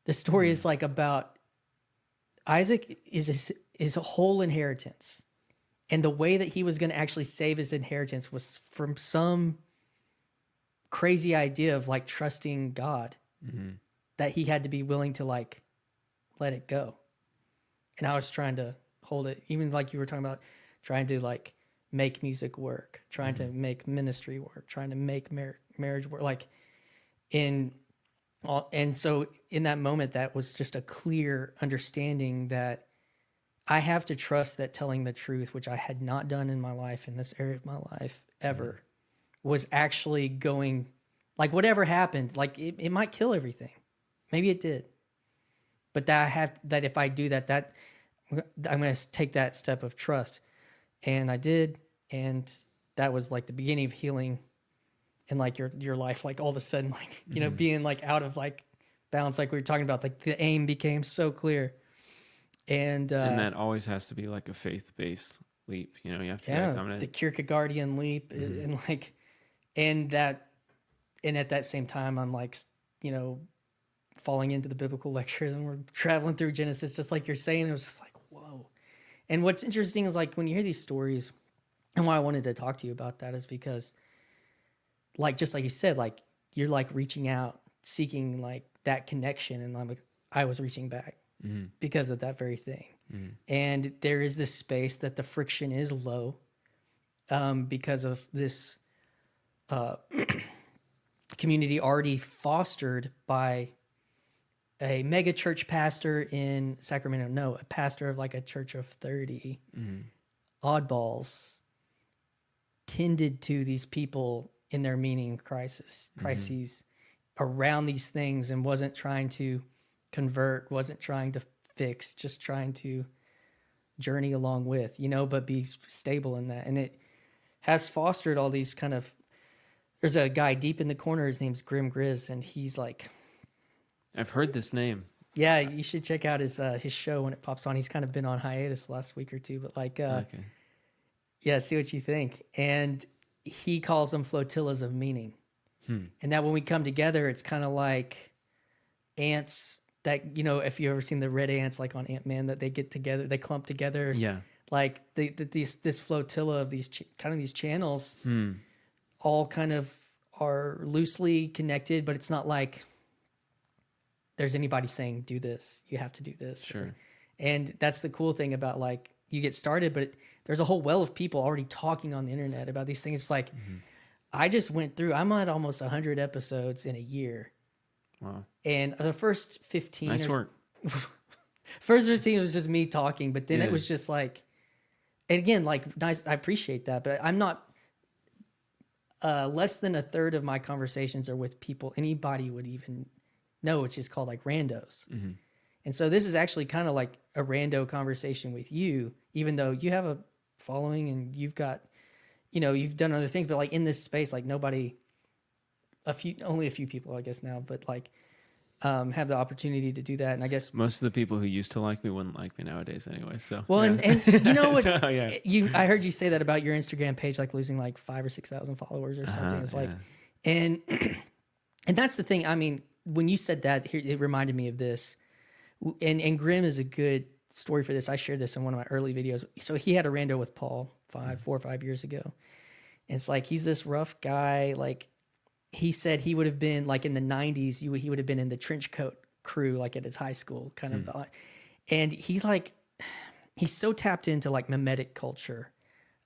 This story is like about Isaac is a whole inheritance. And the way that he was going to actually save his inheritance was from some crazy idea of like trusting God, that he had to be willing to like let it go. And I was trying to hold it, even like you were talking about trying to like make music work, trying to make ministry work, trying to make marriage work. Like and so in that moment, that was just a clear understanding that I have to trust that telling the truth, which I had not done in my life, in this area of my life ever, was actually going, like whatever happened, like it might kill everything. Maybe it did. But that if I do that I'm going to take that step of trust. And I did. And that was like the beginning of healing in like your life, like all of a sudden, like, you know, being like out of like balance, like we were talking about, like the aim became so clear. And that always has to be like a faith-based leap. You know, you have to be like, the Kierkegaardian leap. And like, and at that same time, I'm like, you know, falling into the biblical lectures, and we're traveling through Genesis, just like you're saying. It was just like, whoa. And what's interesting is like when you hear these stories, and why I wanted to talk to you about that is because, like, just like you said, like you're like reaching out, seeking like that connection. And I'm like, I was reaching back because of that very thing. And there is this space that the friction is low because of this community already fostered by a mega church pastor in Sacramento. No, a pastor of like a church of 30 oddballs tended to these people in their meaning crises around these things, and wasn't trying to convert, wasn't trying to fix, just trying to journey along with, you know, but be stable in that. And it has fostered all these kind of, there's a guy deep in the corner, his name's Grim Grizz, and he's like, I've heard this name. Yeah, you should check out his show when it pops on. He's kind of been on hiatus the last week or two, but like, okay. Yeah, see what you think. And he calls them flotillas of meaning. And that when we come together, it's kind of like ants that, you know, if you've ever seen the red ants, like on Ant-Man, that they get together, they clump together. Yeah. Like this flotilla of these these channels all kind of are loosely connected, but it's not like there's anybody saying, do this, you have to do this. Sure. And that's the cool thing about like, you get started, but there's a whole well of people already talking on the internet about these things. It's like, I just went through, I'm at almost 100 episodes in a year. Wow. And the first 15. Nice work. First 15 was just me talking, but then it was just like, and again, like nice, I appreciate that, but I'm not, less than a third of my conversations are with people anybody would even know, which is called like randos. And so this is actually kind of like a rando conversation with you, even though you have a following and you've got, you know, you've done other things, but like in this space, like only a few people, I guess now, but like, have the opportunity to do that. And I guess most of the people who used to like me wouldn't like me nowadays anyway. So, well, yeah. and you know what, So, yeah. I heard you say that about your Instagram page, like losing like 5,000 or 6,000 followers or something. It's like, and that's the thing. I mean, when you said that, it reminded me of this. And Grimm is a good story for this. I shared this in one of my early videos. So he had a rando with Paul 4 or 5 years ago. And it's like, he's this rough guy. Like, he said he would have been like in the 90s, he would have been in the trench coat crew, like at his high school kind of. And he's like, he's so tapped into like mimetic culture.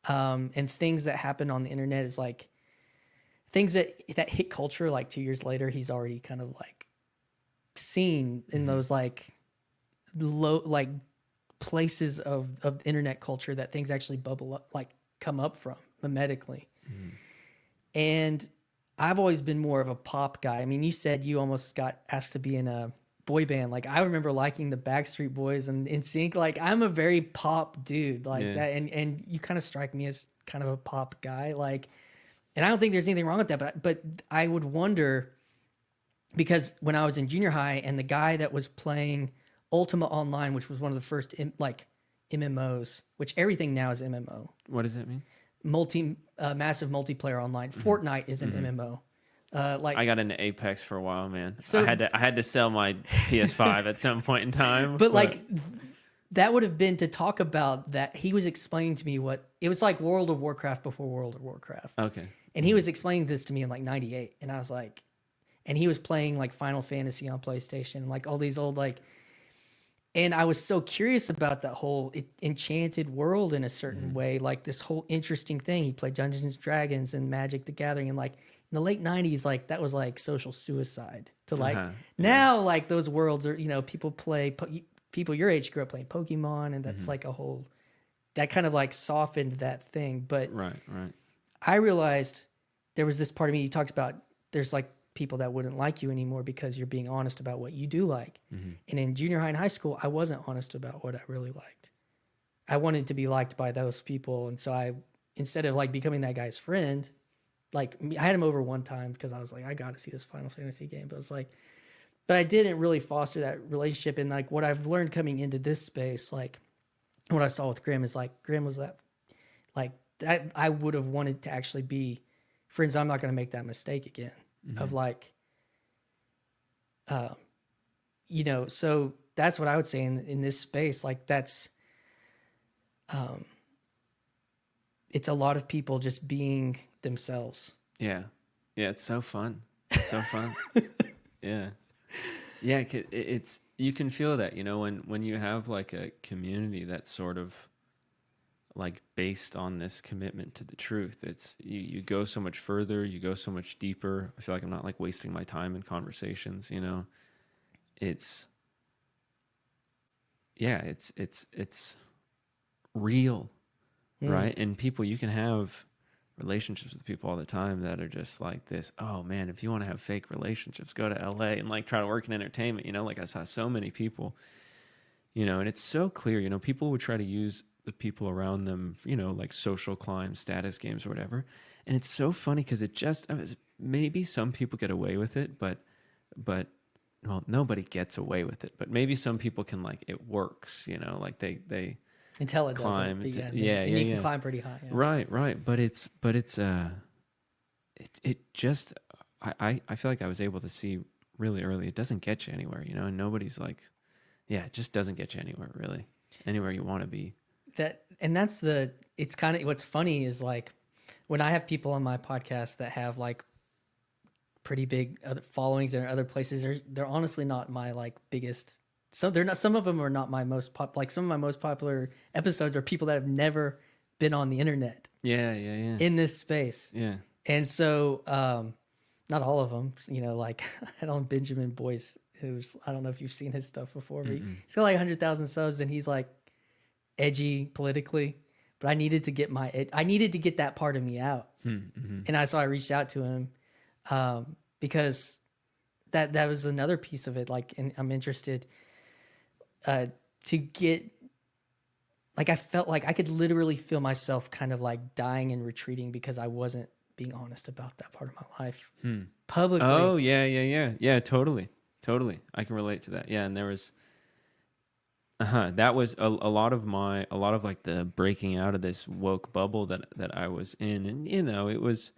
And things that happen on the internet is like things that hit culture. Like 2 years later, he's already kind of like seen in those like low, like places of internet culture that things actually bubble up, like come up from mimetically. And I've always been more of a pop guy. I mean, you said you almost got asked to be in a boy band. Like, I remember liking the Backstreet Boys and NSYNC. Like, I'm a very pop dude like that. And you kind of strike me as kind of a pop guy. Like, and I don't think there's anything wrong with that, but I would wonder, because when I was in junior high and the guy that was playing Ultima Online, which was one of the first MMOs, which everything now is MMO. What does that mean? Massive multiplayer online. Fortnite is an MMO. I got into Apex for a while, man. So I had to sell my PS5 at some point in time. But like, that would have been to talk about that. He was explaining to me what it was like World of Warcraft before World of Warcraft. Okay. And he was explaining this to me in like 98. And I was like, and he was playing like Final Fantasy on PlayStation and like all these old like, and I was so curious about that whole enchanted world in a certain way, like this whole interesting thing. He played Dungeons and Dragons and Magic the Gathering, and like in the late 90s, like that was like social suicide to like now, like those worlds are, you know, people play, people your age grew up playing Pokemon, and that's like a whole, that kind of like softened that thing. But right. I realized there was this part of me, you talked about, there's like people that wouldn't like you anymore because you're being honest about what you do like. And in junior high and high school, I wasn't honest about what I really liked. I wanted to be liked by those people. And so I, instead of like becoming that guy's friend, like I had him over one time because I was like, I got to see this Final Fantasy game. But I was like, but I didn't really foster that relationship. And like what I've learned coming into this space, like what I saw with Grimm is like, Grimm was that, like that I would have wanted to actually be friends. I'm not going to make that mistake again. Of like, you know, so that's what I would say in this space. Like that's, it's a lot of people just being themselves. Yeah. It's so fun. It's so fun. Yeah. It's, you can feel that, you know, when you have like a community that's sort of like based on this commitment to the truth. It's you go so much further, you go so much deeper. I feel like I'm not like wasting my time in conversations, you know. It's real, right? And people, you can have relationships with people all the time that are just like this. Oh man, if you want to have fake relationships, go to LA and like try to work in entertainment, you know. Like I saw so many people, you know, and it's so clear, you know, people would try to use the people around them, you know, like social climb, status games or whatever. And it's so funny because it just, maybe some people get away with it, but well, nobody gets away with it, but maybe some people can, like, it works, you know, like they until it climb. doesn't. You can climb pretty high. Yeah. Right. But it just, I feel like I was able to see really early, it doesn't get you anywhere, you know, and nobody's like, it just doesn't get you anywhere, really, anywhere you want to be. It's kind of, what's funny is like when I have people on my podcast that have like pretty big other followings in other places, they're honestly not my like biggest. So they're not, some of them are not my most like some of my most popular episodes are people that have never been on the internet. Yeah. In this space. Yeah. And so, not all of them, you know, like I had on Benjamin Boyce, I don't know if you've seen his stuff before, but he's got like 100,000 subs and he's like edgy politically, but I needed to get that part of me out. And so I reached out to him, because that was another piece of it. Like, and I'm interested, to get, like, I felt like I could literally feel myself kind of like dying and retreating because I wasn't being honest about that part of my life publicly. Oh yeah. Totally. I can relate to that. Yeah. And there was, that was a lot of like the breaking out of this woke bubble that I was in. And, you know, it was,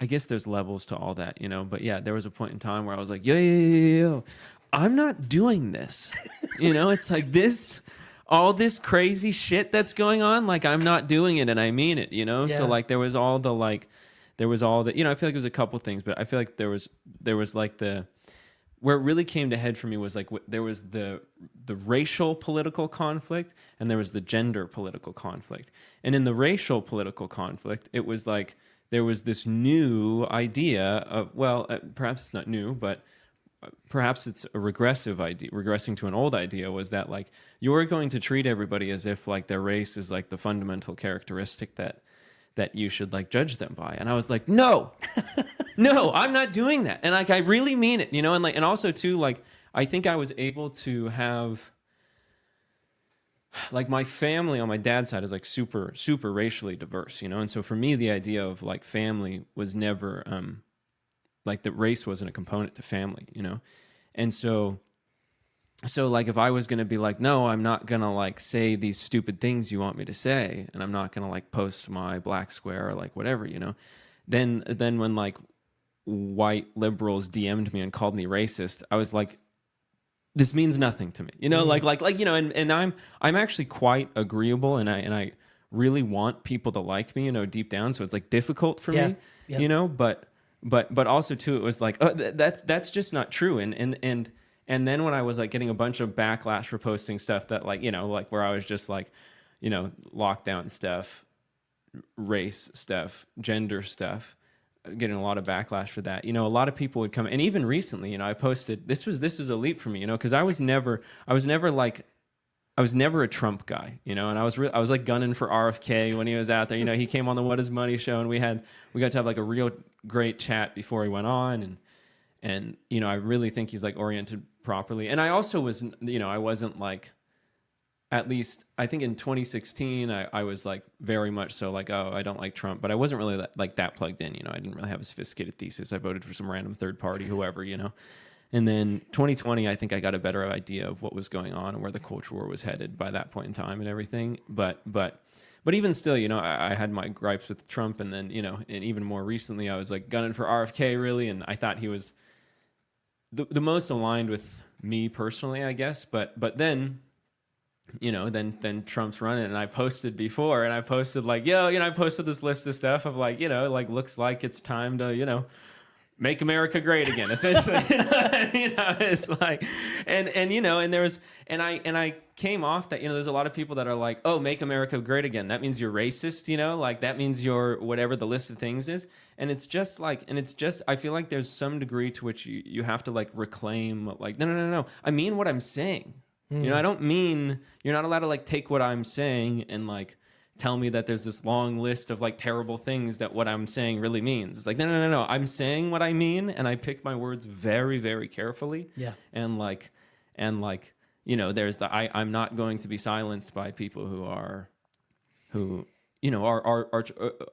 I guess there's levels to all that, you know. But yeah, there was a point in time where I was like, yo, I'm not doing this. You know, it's like this, all this crazy shit that's going on. Like, I'm not doing it, and I mean it. You know, so Yeah. like there was all the you know, I feel like it was a couple things, but I feel like there was like the where it really came to head for me was like there was the racial political conflict, and there was the gender political conflict. And in the racial political conflict, it was like there was this new idea of, well, perhaps it's not new, but perhaps it's a regressive idea, regressing to an old idea, was that like you're going to treat everybody as if like their race is like the fundamental characteristic that you should like judge them by. And I was like, no, no, I'm not doing that. And like, I really mean it, you know? And like, and also too, like, I think I was able to have, like, my family on my dad's side is like super, super racially diverse, you know? And so for me, the idea of like family was never, like that race wasn't a component to family, you know? And so like if I was going to be like, no, I'm not going to like say these stupid things you want me to say, and I'm not going to like post my black square or like whatever, you know, then when like white liberals DM'd me and called me racist, I was like, this means nothing to me, you know, like, you know, and I'm actually quite agreeable, and I really want people to like me, you know, deep down. So it's like difficult for me, you know, but also too, it was like, oh, that's just not true. And then when I was like getting a bunch of backlash for posting stuff that like, you know, like where I was just like, you know, lockdown stuff, race stuff, gender stuff, getting a lot of backlash for that. You know, a lot of people would come, and even recently, you know, I posted, this was a leap for me, you know, because I was never a Trump guy, you know, and I was like gunning for RFK when he was out there. You know, he came on the What Is Money show, and we got to have like a real great chat before he went on, and you know, I really think he's like oriented properly. And I also was, you know, I wasn't like, at least I think in 2016, I was like very much so like, oh, I don't like Trump, but I wasn't really that plugged in, you know. I didn't really have a sophisticated thesis. I voted for some random third party, whoever, you know. And then 2020, I think I got a better idea of what was going on and where the culture war was headed by that point in time and everything. But even still, you know, I had my gripes with Trump, and then, you know, and even more recently, I was like gunning for RFK really, and I thought he was the most aligned with me personally, I guess. But then, you know, then Trump's running, and I posted before, and I posted like, yo, you know, I posted this list of stuff of like, you know, like looks like it's time to, you know, make America great again, essentially. You know, it's like, and you know, and there was, and I came off that, you know, there's a lot of people that are like, oh, make America great again, that means you're racist, you know, like that means you're whatever the list of things is. And it's just like, I feel like there's some degree to which you have to like reclaim, like, no, I mean what I'm saying. You know, I don't mean, you're not allowed to like take what I'm saying and like tell me that there's this long list of like terrible things that what I'm saying really means. It's like, no. I'm saying what I mean, and I pick my words very, very carefully. Yeah. And like, you know, there's I'm not going to be silenced by people who, you know, are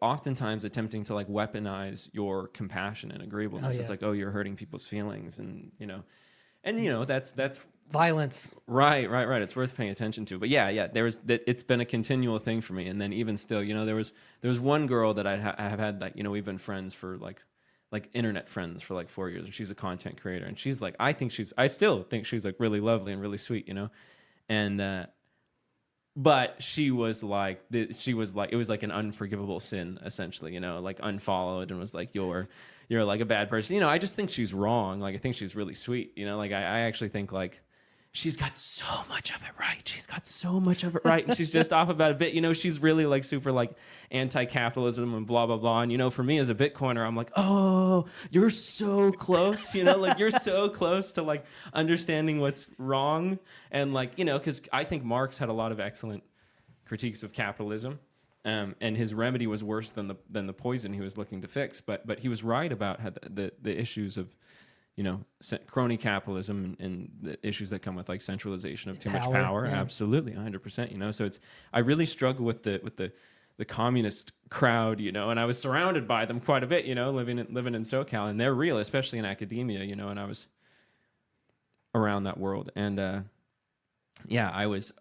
oftentimes attempting to like weaponize your compassion and agreeableness. Oh, yeah. It's like, oh, you're hurting people's feelings, and you know, that's violence. Right. It's worth paying attention to. But yeah, it's been a continual thing for me. And then even still, you know, there was one girl that I have had, like, you know, we've been friends for like internet friends for like 4 years, and she's a content creator, and she's like, I still think she's like really lovely and really sweet, you know, and but she was like, it was like an unforgivable sin, essentially, you know, like unfollowed and was like, you're like a bad person, you know. I just think she's wrong. Like, I think she's really sweet, you know. Like, I actually think like she's got so much of it right. And she's just off about a bit, you know. She's really like super like anti-capitalism and blah blah blah. And you know, for me as a Bitcoiner, I'm like, oh, you're so close, you know, like you're so close to like understanding what's wrong. And like, you know, because I think Marx had a lot of excellent critiques of capitalism. And his remedy was worse than the poison he was looking to fix. But he was right about how the issues of, you know, crony capitalism and the issues that come with like centralization of too much power. Yeah. Absolutely, 100%. You know, so I really struggle with the communist crowd, you know, and I was surrounded by them quite a bit, you know, living in SoCal, and they're real, especially in academia, you know, and I was around that world, and yeah, I was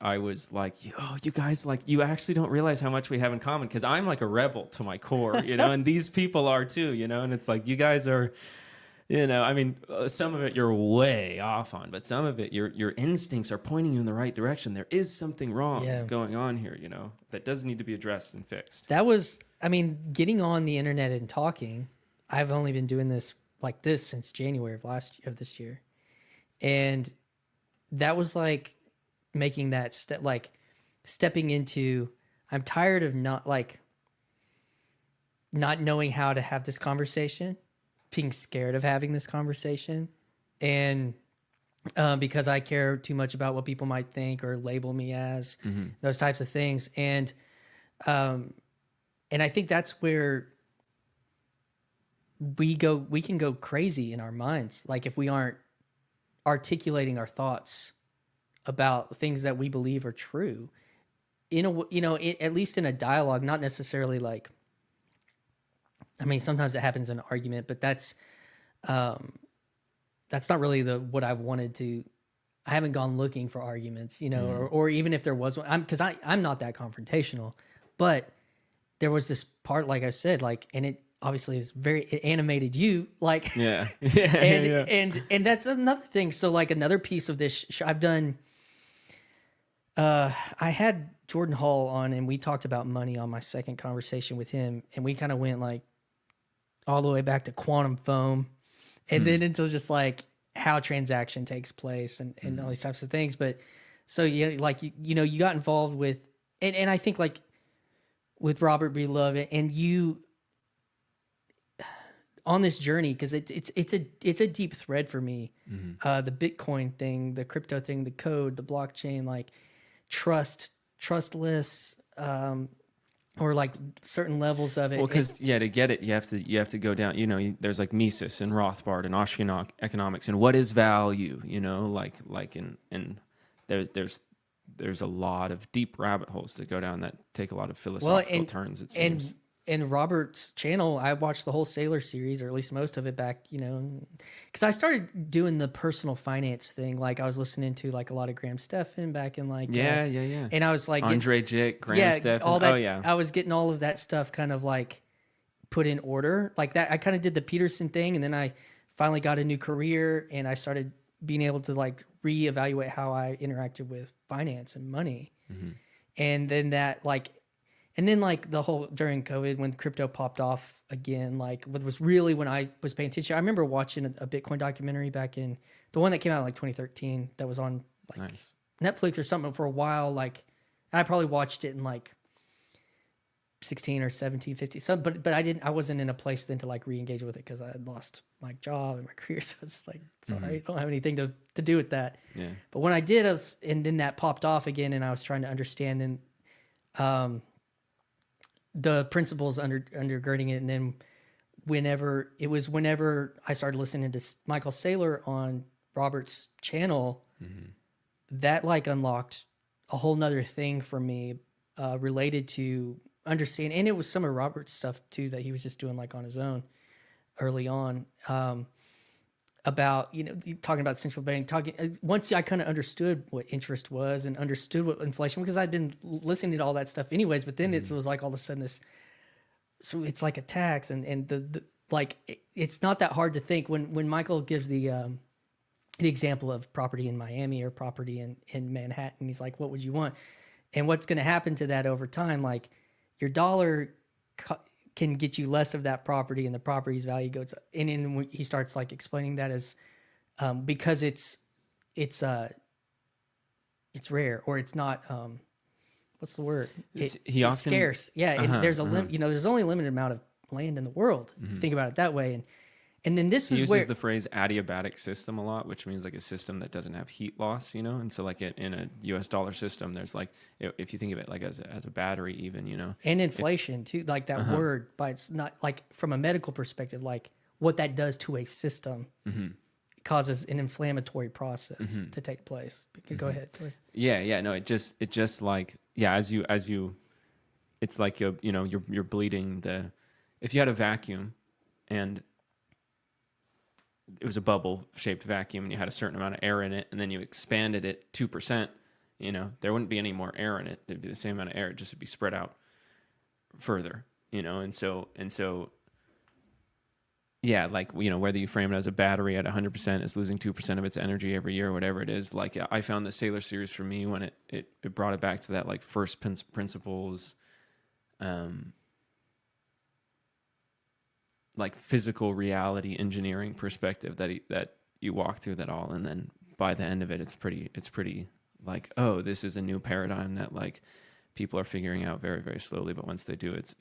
like, oh, you guys, like, you actually don't realize how much we have in common, because I'm like a rebel to my core, you know, and these people are too, you know, and it's like, you guys are, you know, I mean, some of it you're way off on, but some of it your instincts are pointing you in the right direction. There is something wrong Yeah. going on here, you know, that does need to be addressed and fixed. That was, I mean, getting on the internet and talking. I've only been doing this like this since January of this year. And that was like making that step, like stepping into, I'm tired of not knowing how to have this conversation, being scared of having this conversation. And because I care too much about what people might think or label me as, those types of things. And I think that's where we can go crazy in our minds. Like if we aren't articulating our thoughts about things that we believe are true in a, you know, at least in a dialogue, not necessarily like, I mean, sometimes it happens in an argument, but that's not really what I've wanted to. I haven't gone looking for arguments, you know, or even if there was one, because I'm not that confrontational, but there was this part, like I said, like, and it obviously it animated you, like, Yeah. and that's another thing. So like another piece of this, I've done. I had Jordan Hall on, and we talked about money on my second conversation with him, and we kind of went like all the way back to quantum foam, and then into just like how transaction takes place and all these types of things. But so yeah, like you know, you got involved with, and I think like with Robert B. Love and you on this journey, because it's a deep thread for me. The Bitcoin thing, the crypto thing, the code, the blockchain, like trustless, or like certain levels of it. Well, because to get it, you have to go down. You know, there's like Mises and Rothbard and Austrian economics, and what is value? You know, like and there's a lot of deep rabbit holes to go down that take a lot of philosophical turns. It seems. And Robert's channel, I watched the whole Sailor series, or at least most of it back, you know, because I started doing the personal finance thing. Like I was listening to like a lot of Graham Stephan back in like yeah. And I was like Andre Jick, Graham Stephan, all that. Oh yeah, I was getting all of that stuff kind of like put in order, like that. I kind of did the Peterson thing, and then I finally got a new career, and I started being able to like reevaluate how I interacted with finance and money, and then that like. And then like the whole during COVID when crypto popped off again, like what was really when I was paying attention. I remember watching a Bitcoin documentary back in the one that came out in like 2013 that was on like Netflix or something for a while. Like I probably watched it in like 16 or 17, 15. But I wasn't in a place then to like re-engage with it because I had lost my job and my career. So it's just like, sorry, I don't have anything to do with that. Yeah. But when I did, and then that popped off again, and I was trying to understand then, the principles undergirding it. And then whenever I started listening to Michael Saylor on Robert's channel, that like unlocked a whole nother thing for me, related to understand. And it was some of Robert's stuff too, that he was just doing like on his own early on, about, you know, talking about central bank, once I kind of understood what interest was and understood what inflation, because I'd been listening to all that stuff anyways, but then it was like all of a sudden so it's like a tax, and the like, it's not that hard to think when Michael gives the example of property in Miami or property in Manhattan, he's like, what would you want? And what's going to happen to that over time? Like your dollar can get you less of that property, and the property's value goes up. And then when he starts like explaining that as because it's rare, or it's not what's the word? It's scarce. Yeah, and there's there's only a limited amount of land in the world. Think about it that way, and then this he is uses the phrase adiabatic system a lot, which means like a system that doesn't have heat loss, you know. And so like in a U.S. dollar system, there's like, if you think of it like as a battery, even, you know, and inflation too, like that word, but it's not like from a medical perspective, like what that does to a system causes an inflammatory process to take place. Go ahead. Yeah. No, it just like, yeah, as you, it's like you're bleeding if you had a vacuum and it was a bubble shaped vacuum and you had a certain amount of air in it, and then you expanded it 2%, You know, there wouldn't be any more air in it. It'd be the same amount of air, it just would be spread out further, you know? And so, yeah, like, you know, whether you frame it as a battery at 100% is losing 2% of its energy every year, or whatever it is, like I found the Sailor series for me when it brought it back to that like first principles, like physical reality engineering perspective that you walk through that all. And then by the end of it, it's pretty like, oh, this is a new paradigm that like people are figuring out very, very slowly. But once they do, it's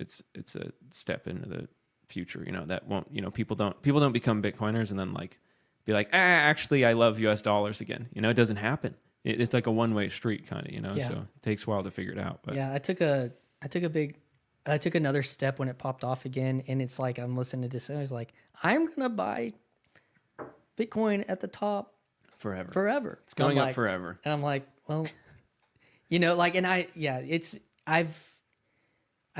a step into the future, you know, that won't, you know, people don't become Bitcoiners and then like be like, actually I love US dollars again. You know, it doesn't happen. It's like a one-way street kind of, you know, so it takes a while to figure it out. But yeah, I took another step when it popped off again. And it's like, I'm listening to this and I was like, I'm going to buy Bitcoin at the top forever. It's going up forever. And I'm like, well, you know, like, and I've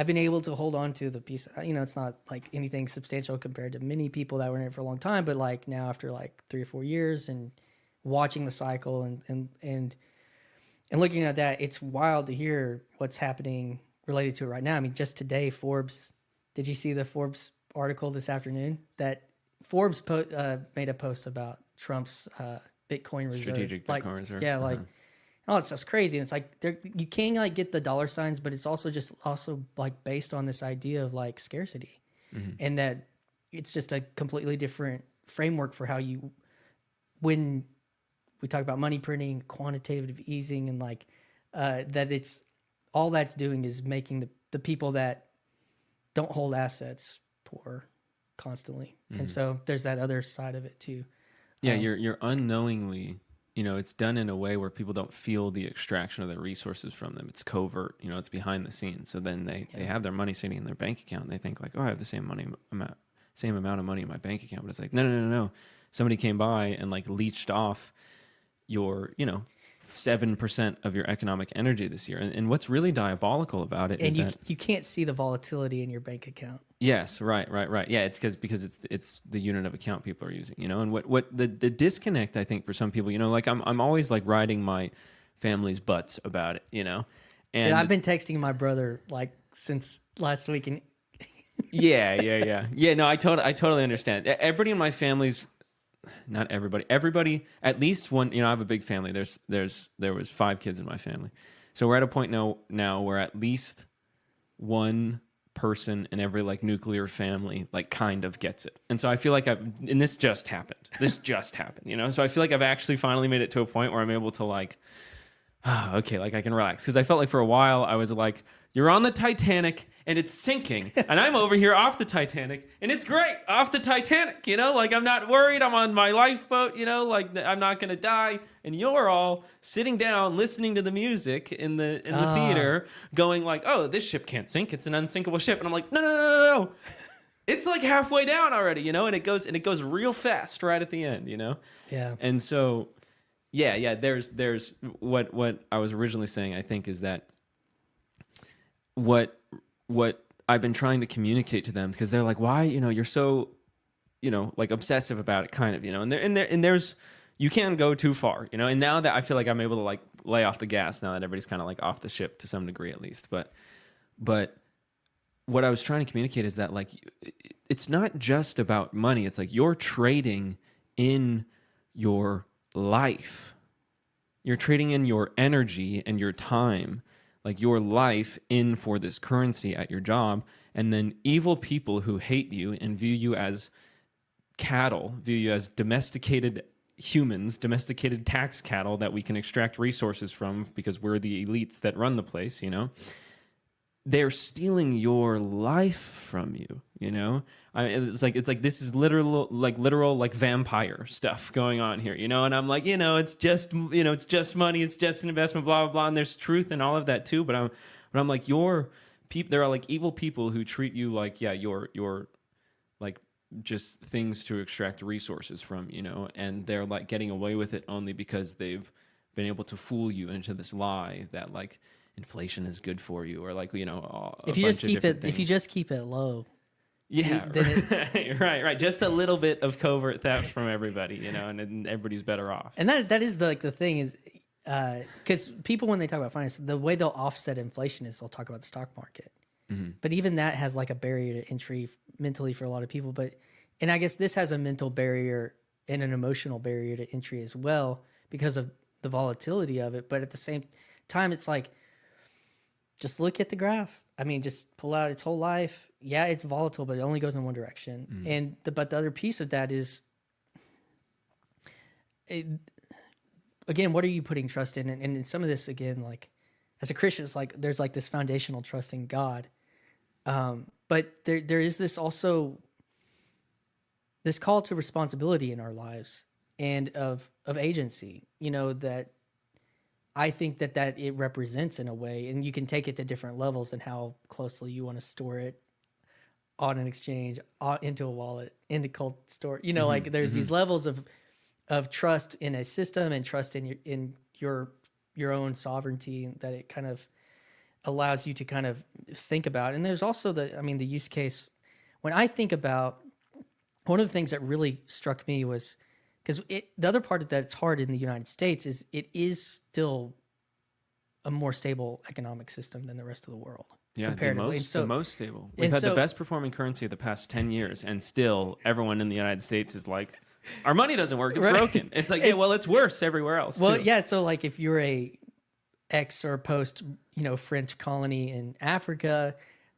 been able to hold on to the piece. You know, it's not like anything substantial compared to many people that were in it for a long time, but like now after like 3 or 4 years and watching the cycle and looking at that, it's wild to hear what's happening related to it right now. I mean, just today, Forbes, did you see the Forbes article this afternoon that Forbes made a post about Trump's Bitcoin reserve? Strategic like, Bitcoin reserve. Yeah, like, all that stuff's crazy. And it's like, you can like get the dollar signs, but it's also like based on this idea of like scarcity, and that it's just a completely different framework for how you, when we talk about money printing, quantitative easing, and like that it's all that's doing is making the people that don't hold assets poor constantly. And so there's that other side of it too. Yeah, you're unknowingly, you know, it's done in a way where people don't feel the extraction of the resources from them. It's covert, you know, it's behind the scenes. So then they have their money sitting in their bank account and they think like, oh, I have the same amount of money in my bank account. But it's like, no. Somebody came by and like leached off your, you know, 7% of your economic energy this year. And what's really diabolical about it is that you can't see the volatility in your bank account. Yes, right. Yeah, it's because it's the unit of account people are using, you know. And what the disconnect, I think, for some people, you know, like I'm always like riding my family's butts about it, you know. And dude, I've been texting my brother like since last week, and yeah. No, I totally understand. Everybody in my family's, not everybody, at least one. You know, I have a big family. There was 5 kids in my family, so we're at a point now where at least one person in every like nuclear family like kind of gets it. And so I feel like this just happened, you know. So I feel like I've actually finally made it to a point where I'm able to like, okay, like I can relax, because I felt like for a while I was like, you're on the Titanic and it's sinking and I'm over here off the Titanic and it's great off the Titanic, you know, like I'm not worried, I'm on my lifeboat, you know, like I'm not gonna die, and you're all sitting down listening to the music in the theater going like, oh, this ship can't sink, it's an unsinkable ship. And I'm like, no, it's like halfway down already, you know. And it goes real fast right at the end, you know. And so there's what I was originally saying, I think, is that what I've been trying to communicate to them, because they're like, why, you know, you're so, you know, like obsessive about it, kind of, you know. And there's you can't go too far, you know. And now that I feel like I'm able to like lay off the gas, now that everybody's kind of like off the ship to some degree at least, but what I was trying to communicate is that like it's not just about money. It's like you're trading in your life. You're trading in your energy and your time, like your life, in for this currency at your job. And then evil people who hate you and view you as cattle, view you as domesticated humans, domesticated tax cattle that we can extract resources from because we're the elites that run the place, you know. They're stealing your life from you, you know. It's like this is literal like vampire stuff going on here, you know. And I'm like, you know, it's just money, it's just an investment, blah blah blah. And there's truth in all of that too. But I'm like, there are like evil people who treat you like, yeah, you're like just things to extract resources from, you know. And they're like getting away with it only because they've been able to fool you into this lie that like inflation is good for you, or like, you know, if you just keep it low. Yeah, right. Just a little bit of covert theft from everybody, you know, and everybody's better off. And that is the thing is, because people, when they talk about finance, the way they'll offset inflation is they'll talk about the stock market. But even that has like a barrier to entry mentally for a lot of people. And I guess this has a mental barrier and an emotional barrier to entry as well because of the volatility of it. But at the same time, it's like, just look at the graph. I mean, just pull out its whole life. Yeah, it's volatile, but it only goes in one direction. But the other piece of that is, again, what are you putting trust in? And in some of this, again, like as a Christian, it's like there's like this foundational trust in God. But there is this also this call to responsibility in our lives and of agency, that I think that it represents in a way, and you can take it to different levels and how closely you want to store it on an exchange, into a wallet, into cold store. Like there's these levels of trust in a system and trust in your own sovereignty that it kind of allows you to kind of think about. And there's also the use case. When I think about, one of the things that really struck me was, because the other part that's hard in the United States is it is still a more stable economic system than the rest of the world. Yeah, comparatively. the most stable. We've had the best performing currency of the past 10 years, and still everyone in the United States is like, our money doesn't work, it's broken. It's like, it's worse everywhere else too. Yeah, so like if you're a ex or post, French colony in Africa,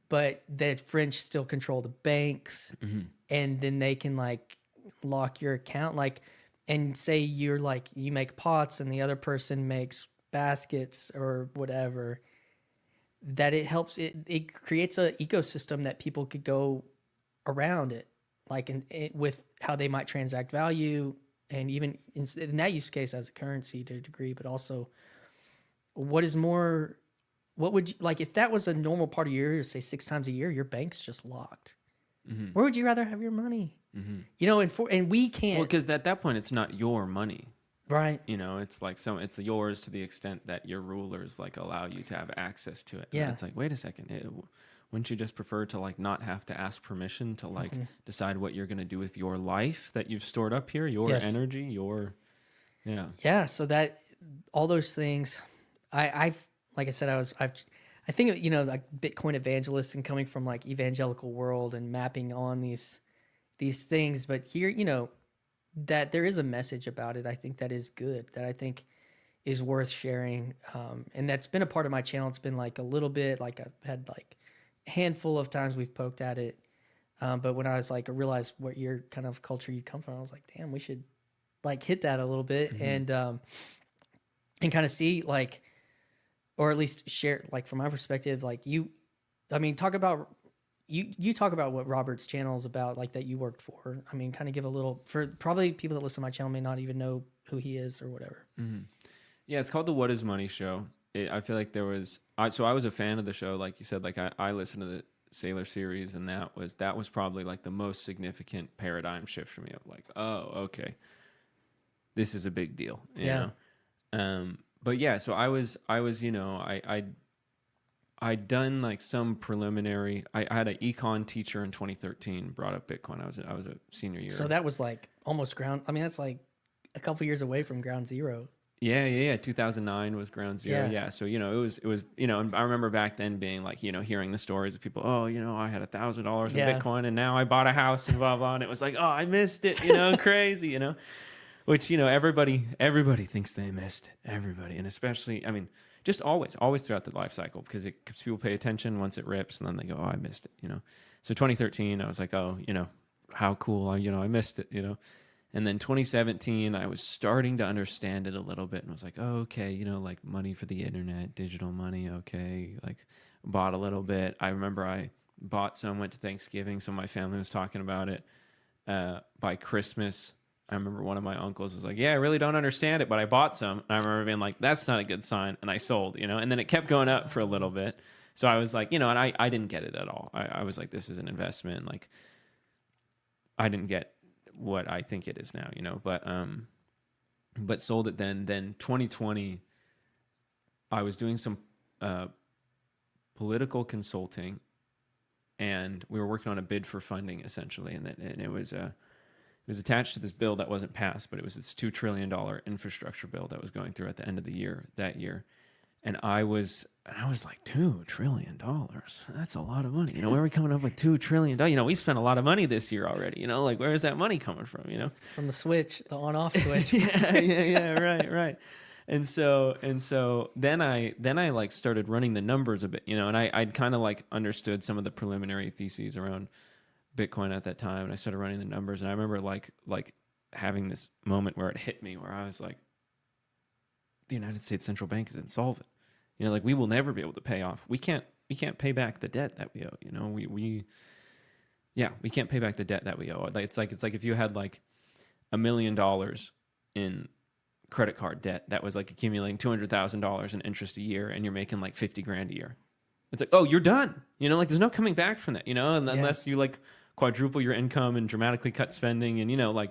but the French still control the banks, and then they can like lock your account, like, and say you're like, you make pots and the other person makes baskets or whatever, that it helps, it creates an ecosystem that people could go around it, like with how they might transact value, and even in that use case as a currency to a degree, but also what would you, like if that was a normal part of your year, say 6 times a year, your bank's just locked. Where would you rather have your money? And we can't. Well, because at that point, it's not your money. Right. It's like it's yours to the extent that your rulers like allow you to have access to it. Yeah. And it's like, wait a second. Wouldn't you just prefer to like not have to ask permission to like decide what you're going to do with your life that you've stored up here, your energy, Yeah. So that all those things, I've like I said, I think like Bitcoin evangelists and coming from like evangelical world and mapping on these things, but here, that there is a message about it. I think that is good, that I think is worth sharing. And that's been a part of my channel. It's been like a little bit, like I've had like a handful of times we've poked at it. But when I was like, I realized what your kind of culture you come from, I was like, damn, we should like hit that a little bit and kind of see like, or at least share, like from my perspective, like talk about, you talk about what Robert's channel is about, like that you worked for. Kind of give a little, for probably people that listen to my channel may not even know who he is or whatever. Yeah, it's called the What Is Money Show. I feel like I was a fan of the show. Like you said, like I listened to the Sailor series, and that was probably like the most significant paradigm shift for me of like, oh, okay, this is a big deal. You know? But yeah, so I'd done like some preliminary. I had an econ teacher in 2013 brought up Bitcoin. I was a senior year. So that was like almost ground. That's like a couple years away from ground zero. Yeah. 2009 was ground zero. Yeah. So it was and I remember back then being like hearing the stories of people. Oh, I had $1,000 in Bitcoin and now I bought a house and blah blah. And it was like, oh, I missed it. Crazy. Which everybody thinks they missed it. Everybody, and especially just always throughout the life cycle, because people pay attention once it rips, and then they go, oh, I missed it, So 2013, I was like, oh, how cool, I missed it, And then 2017, I was starting to understand it a little bit, and was like, oh, okay, like money for the internet, digital money, okay, like bought a little bit. I remember I bought some, went to Thanksgiving, so my family was talking about it. By Christmas, I remember one of my uncles was like, yeah, I really don't understand it, but I bought some. And I remember being like, that's not a good sign. And I sold, and then it kept going up for a little bit. So I was like, and I didn't get it at all. I was like, this is an investment. Like, I didn't get what I think it is now, but sold it then. Then 2020, I was doing some political consulting, and we were working on a bid for funding essentially. And it was was attached to this bill that wasn't passed, but it was this $2 trillion infrastructure bill that was going through at the end of the year, that year. And I was like, $2 trillion. That's a lot of money. You know, where are we coming up with $2 trillion? You know, we spent a lot of money this year already. You know, like, where is that money coming from? You know, from the switch, the on-off switch. yeah, right. And so then I like started running the numbers a bit, you know, and I'd kind of like understood some of the preliminary theses around Bitcoin at that time, and I started running the numbers, and I remember like having this moment where it hit me, where I was like, the United States Central Bank is insolvent. You know, like, we will never be able to pay off. We can't pay back the debt that we owe. You know, we can't pay back the debt that we owe. It's like if you had like $1 million in credit card debt that was like accumulating $200,000 in interest a year, and you're making like 50 grand a year. It's like, oh, you're done. You know, like, there's no coming back from that, you know, and unless you like quadruple your income and dramatically cut spending. And, you know, like,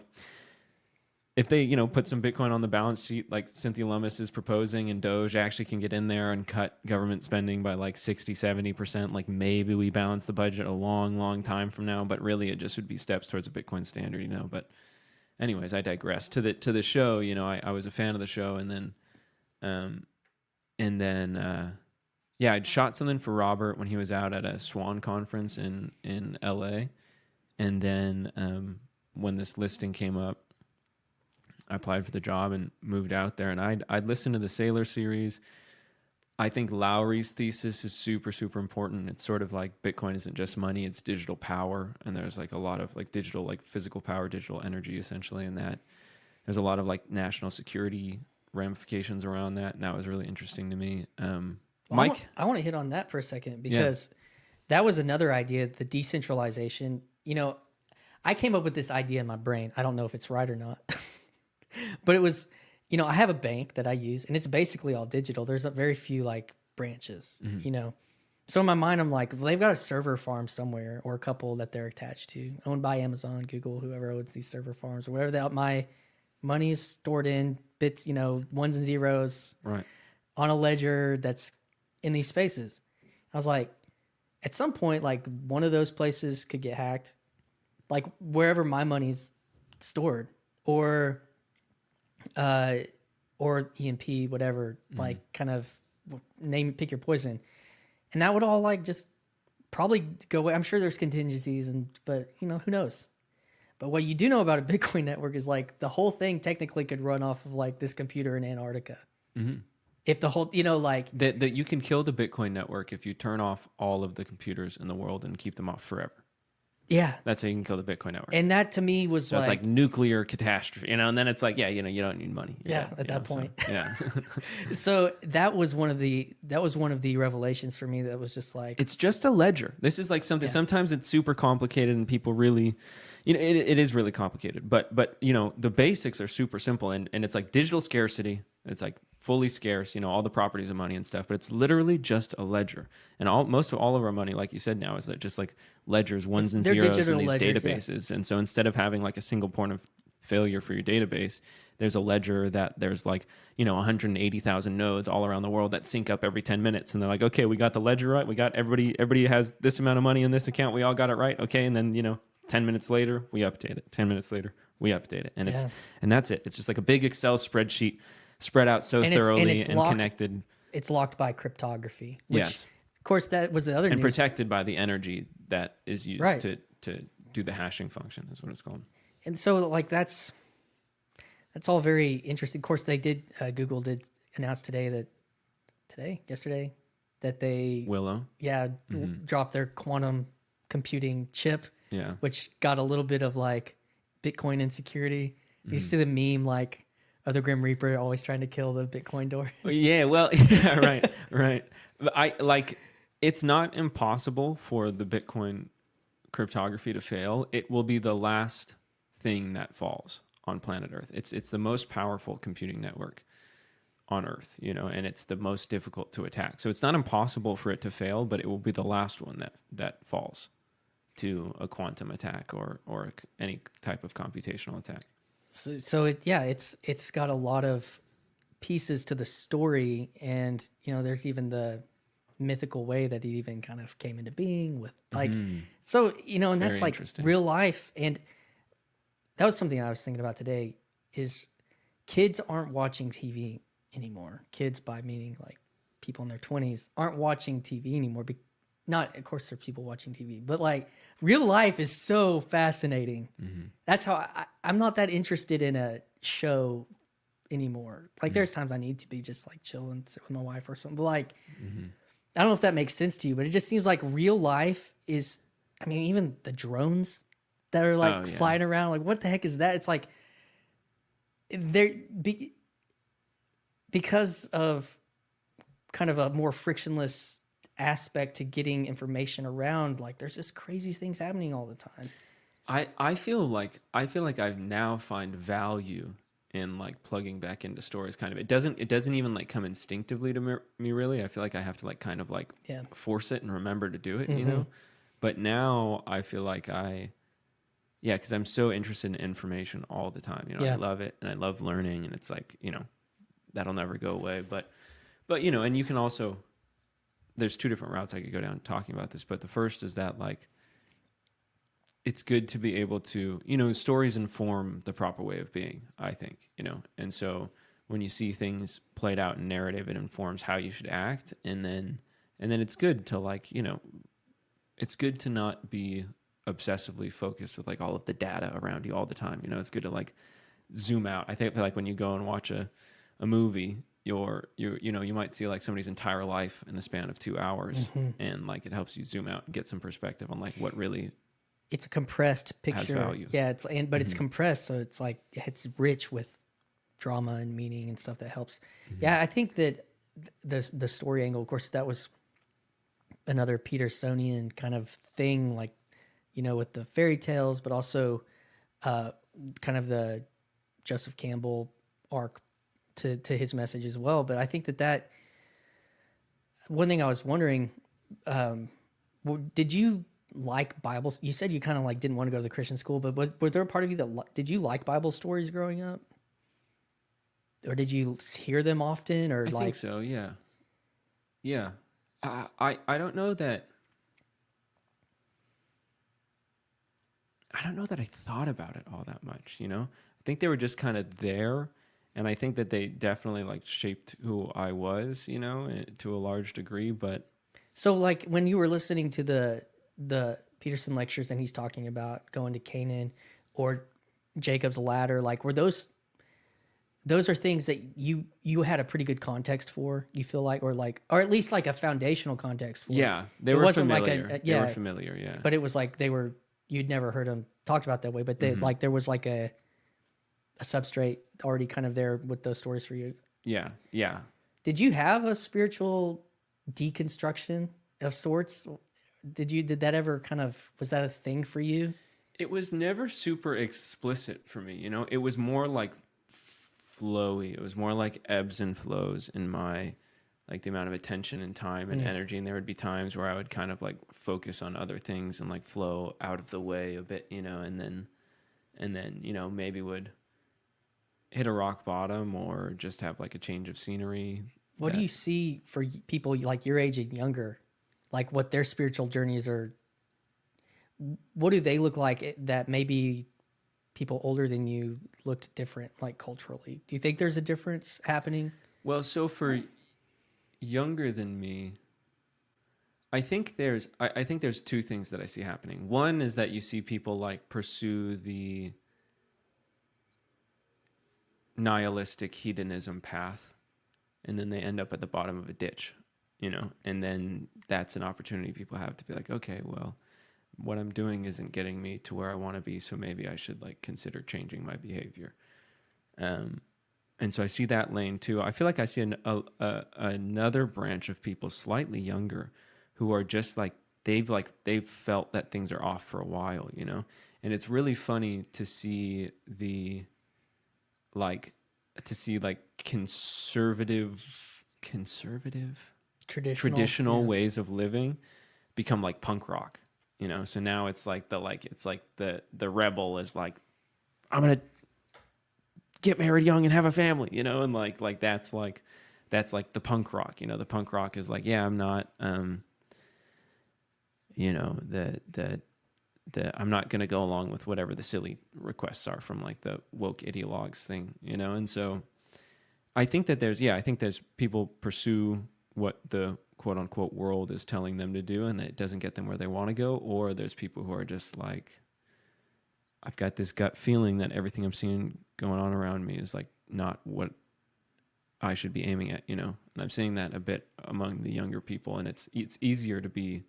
if they, you know, put some Bitcoin on the balance sheet, like Cynthia Lummis is proposing, and Doge actually can get in there and cut government spending by like 60-70%, like, maybe we balance the budget a long time from now, but really it just would be steps towards a Bitcoin standard, you know. But anyways, I digress. To the show, you know, I was a fan of the show, and then I'd shot something for Robert when he was out at a Swan conference in LA. And then when this listing came up, I applied for the job and moved out there, and I'd listened to the Sailor series. I think Lowry's thesis is super, super important. It's sort of like Bitcoin isn't just money, it's digital power. And there's like a lot of like digital, like physical power, digital energy essentially. And that there's a lot of like national security ramifications around that. And that was really interesting to me. Mike? I want to hit on that for a second, because that was another idea, the decentralization. You know, I came up with this idea in my brain. I don't know if it's right or not, but it was, you know, I have a bank that I use, and it's basically all digital. There's a very few like branches, you know. So in my mind, I'm like, well, they've got a server farm somewhere, or a couple that they're attached to, owned by Amazon, Google, whoever owns these server farms, or whatever that my money is stored in, bits, you know, ones and zeros, Right. on a ledger that's in these spaces. I was like, at some point, like, one of those places could get hacked, like wherever my money's stored, or EMP, whatever, like, kind of pick your poison. And that would all like just probably go away. I'm sure there's contingencies, but you know, who knows? But what you do know about a Bitcoin network is like the whole thing technically could run off of like this computer in Antarctica. If the whole, you know, like that you can kill the Bitcoin network if you turn off all of the computers in the world and keep them off forever. Yeah. That's how you can kill the Bitcoin network. And that to me was so like... it's like nuclear catastrophe, you know, and then it's like, yeah, you know, you don't need money. At that point. So, yeah. So that was one of the revelations for me, that was just like... It's just a ledger. This is like something, sometimes it's super complicated and people really, you know, it is really complicated, but you know, the basics are super simple, and it's like digital scarcity. It's like fully scarce, you know, all the properties of money and stuff, but it's literally just a ledger. And most of all of our money, like you said now, is that just like ledgers, ones and zeros in these databases. And so instead of having like a single point of failure for your database, there's a ledger that there's like, you know, 180,000 nodes all around the world that sync up every 10 minutes. And they're like, okay, we got the ledger right. We got everybody has this amount of money in this account. We all got it right. Okay. And then, you know, 10 minutes later, we update it. 10 minutes later, we update it. And and that's it. It's just like a big Excel spreadsheet spread out so thoroughly and connected. It's locked by cryptography. Which, yes. Of course, that was the other and news. Protected by the energy that is used to do the hashing function, is what it's called. And so, like, that's all very interesting. Of course, they did. Google did announce yesterday, that they Willow. Yeah, dropped their quantum computing chip. Yeah. Which got a little bit of like Bitcoin insecurity. You see the meme like of the Grim Reaper always trying to kill the Bitcoin door. Yeah, well, yeah, right. It's not impossible for the Bitcoin cryptography to fail. It will be the last thing that falls on planet Earth. It's the most powerful computing network on Earth, you know, and it's the most difficult to attack. So it's not impossible for it to fail, but it will be the last one that falls to a quantum attack or any type of computational attack. So it's got a lot of pieces to the story, and you know, there's even the mythical way that it even kind of came into being with like, so you know, and that's like real life. And that was something I was thinking about today is kids aren't watching TV anymore. Kids, by meaning like people in their 20s, aren't watching TV anymore. Not, of course, there's people watching TV, but like real life is so fascinating. That's how I'm not that interested in a show anymore. Like there's times I need to be just like chilling, sit with my wife or something. But like, I don't know if that makes sense to you, but it just seems like real life is, I mean, even the drones that are like flying around, like what the heck is that? It's like because of kind of a more frictionless aspect to getting information around, like there's just crazy things happening all the time. I feel like I now find value in like plugging back into stories. Kind of, it doesn't even like come instinctively to me really. I feel like I have to like kind of like force it and remember to do it, you know. But now I feel like because I'm so interested in information all the time. You know, I love it and I love learning, and it's like, you know, that'll never go away. But you know, and you can also, there's two different routes I could go down talking about this. But the first is that like, it's good to be able to, you know, stories inform the proper way of being, I think, you know. And so when you see things played out in narrative, it informs how you should act. And then it's good to like, you know, it's good to not be obsessively focused with like all of the data around you all the time. You know, it's good to like zoom out. I think like when you go and watch a movie, you know, you might see like somebody's entire life in the span of 2 hours, and like it helps you zoom out and get some perspective on like what really, it's a compressed picture. Has value. Yeah, but it's compressed, so it's like it's rich with drama and meaning and stuff that helps. Yeah, I think that the story angle, of course, that was another Petersonian kind of thing, like, you know, with the fairy tales, but also kind of the Joseph Campbell arc to his message as well. But I think that one thing I was wondering, did you like Bibles? You said you kind of like didn't want to go to the Christian school, but was there a part of you that did you like Bible stories growing up, or did you hear them often? Or I like, think so, yeah. I don't know that. I don't know that I thought about it all that much. You know, I think they were just kind of there, and I think that they definitely like shaped who I was. You know, to a large degree, but. So like when you were listening to the Peterson lectures and he's talking about going to Canaan or Jacob's ladder, like were those are things that you had a pretty good context for, you feel like, or at least like a foundational context for? Yeah, they were familiar. They were familiar, yeah. But it was like you'd never heard them talked about that way, but they like there was like a substrate already kind of there with those stories for you. Yeah. Did you have a spiritual deconstruction of sorts? Did that ever kind of, was that a thing for you? It was never super explicit for me, you know. It was more like flowy. It was more like ebbs and flows in my, like the amount of attention and time and energy. And there would be times where I would kind of like focus on other things and like flow out of the way a bit, you know, and then, you know, maybe would hit a rock bottom or just have like a change of scenery. What do you see for people like your age and younger, like what their spiritual journeys are? What do they look like that maybe people older than you looked different, like culturally? Do you think there's a difference happening? Well, so for younger than me, I think there's two things that I see happening. One is that you see people like pursue the nihilistic hedonism path, and then they end up at the bottom of a ditch, you know, and then that's an opportunity people have to be like, okay, well, what I'm doing isn't getting me to where I want to be, so maybe I should like consider changing my behavior. And so I see that lane too. I feel like I see another branch of people slightly younger who are just like they've felt that things are off for a while, you know. And it's really funny to see conservative traditional ways of living become like punk rock, you know. So now it's like the rebel is like, I'm gonna get married young and have a family, you know, and like that's like the punk rock, you know. The punk rock is like, yeah, I'm not you know, the I'm not going to go along with whatever the silly requests are from like the woke ideologues thing, you know? And so I think that there's people pursue what the quote unquote world is telling them to do, and that it doesn't get them where they want to go. Or there's people who are just like, I've got this gut feeling that everything I'm seeing going on around me is like not what I should be aiming at, you know? And I'm seeing that a bit among the younger people, and it's easier to be,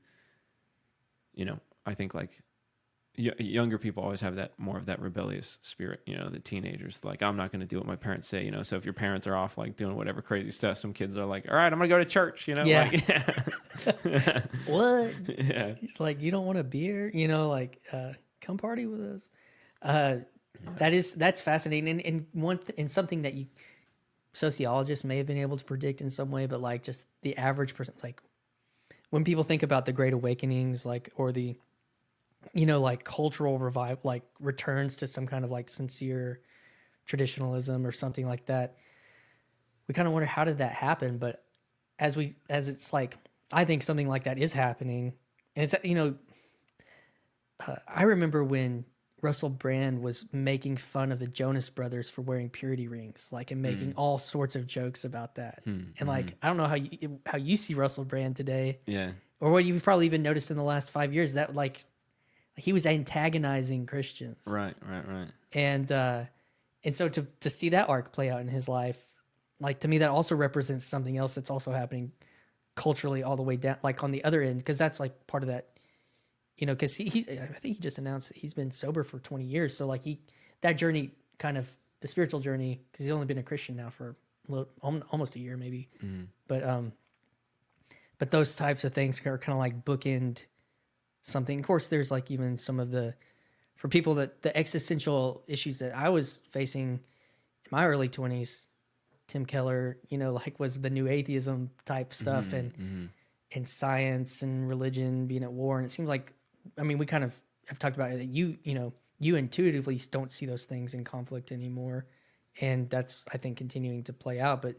you know, I think like younger people always have that more of that rebellious spirit, you know, the teenagers, like, I'm not going to do what my parents say, you know? So if your parents are off like doing whatever crazy stuff, some kids are like, all right, I'm going to go to church, you know? Yeah. Like, yeah. What? Yeah. He's like, you don't want a beer? You know, like, come party with us. That's fascinating. And something that sociologists may have been able to predict in some way, but like just the average person, like when people think about the Great Awakenings, like, or the, you know, like cultural revival, like returns to some kind of like sincere traditionalism or something like that, we kind of wonder, how did that happen? But as it's like, I think something like that is happening. And it's, you know, I remember when Russell Brand was making fun of the Jonas Brothers for wearing purity rings, like, and making all sorts of jokes about that. And like, I don't know how you see Russell Brand today, Yeah. or what you've probably even noticed in the last 5 years, that like he was antagonizing Christians. Right. And so to see that arc play out in his life, like, to me, that also represents something else that's also happening culturally all the way down, like on the other end, because that's like part of that, you know, because I think he just announced that he's been sober for 20 years. So like that journey, kind of the spiritual journey, because he's only been a Christian now for almost a year maybe. But those types of things are kind of like bookend something. Of course, there's like even some of for people that the existential issues that I was facing in my early 20s, Tim Keller, you know, like was the new atheism type stuff, and science and religion being at war. And it seems like, I mean, we kind of have talked about it, that you intuitively don't see those things in conflict anymore. And that's, I think, continuing to play out. But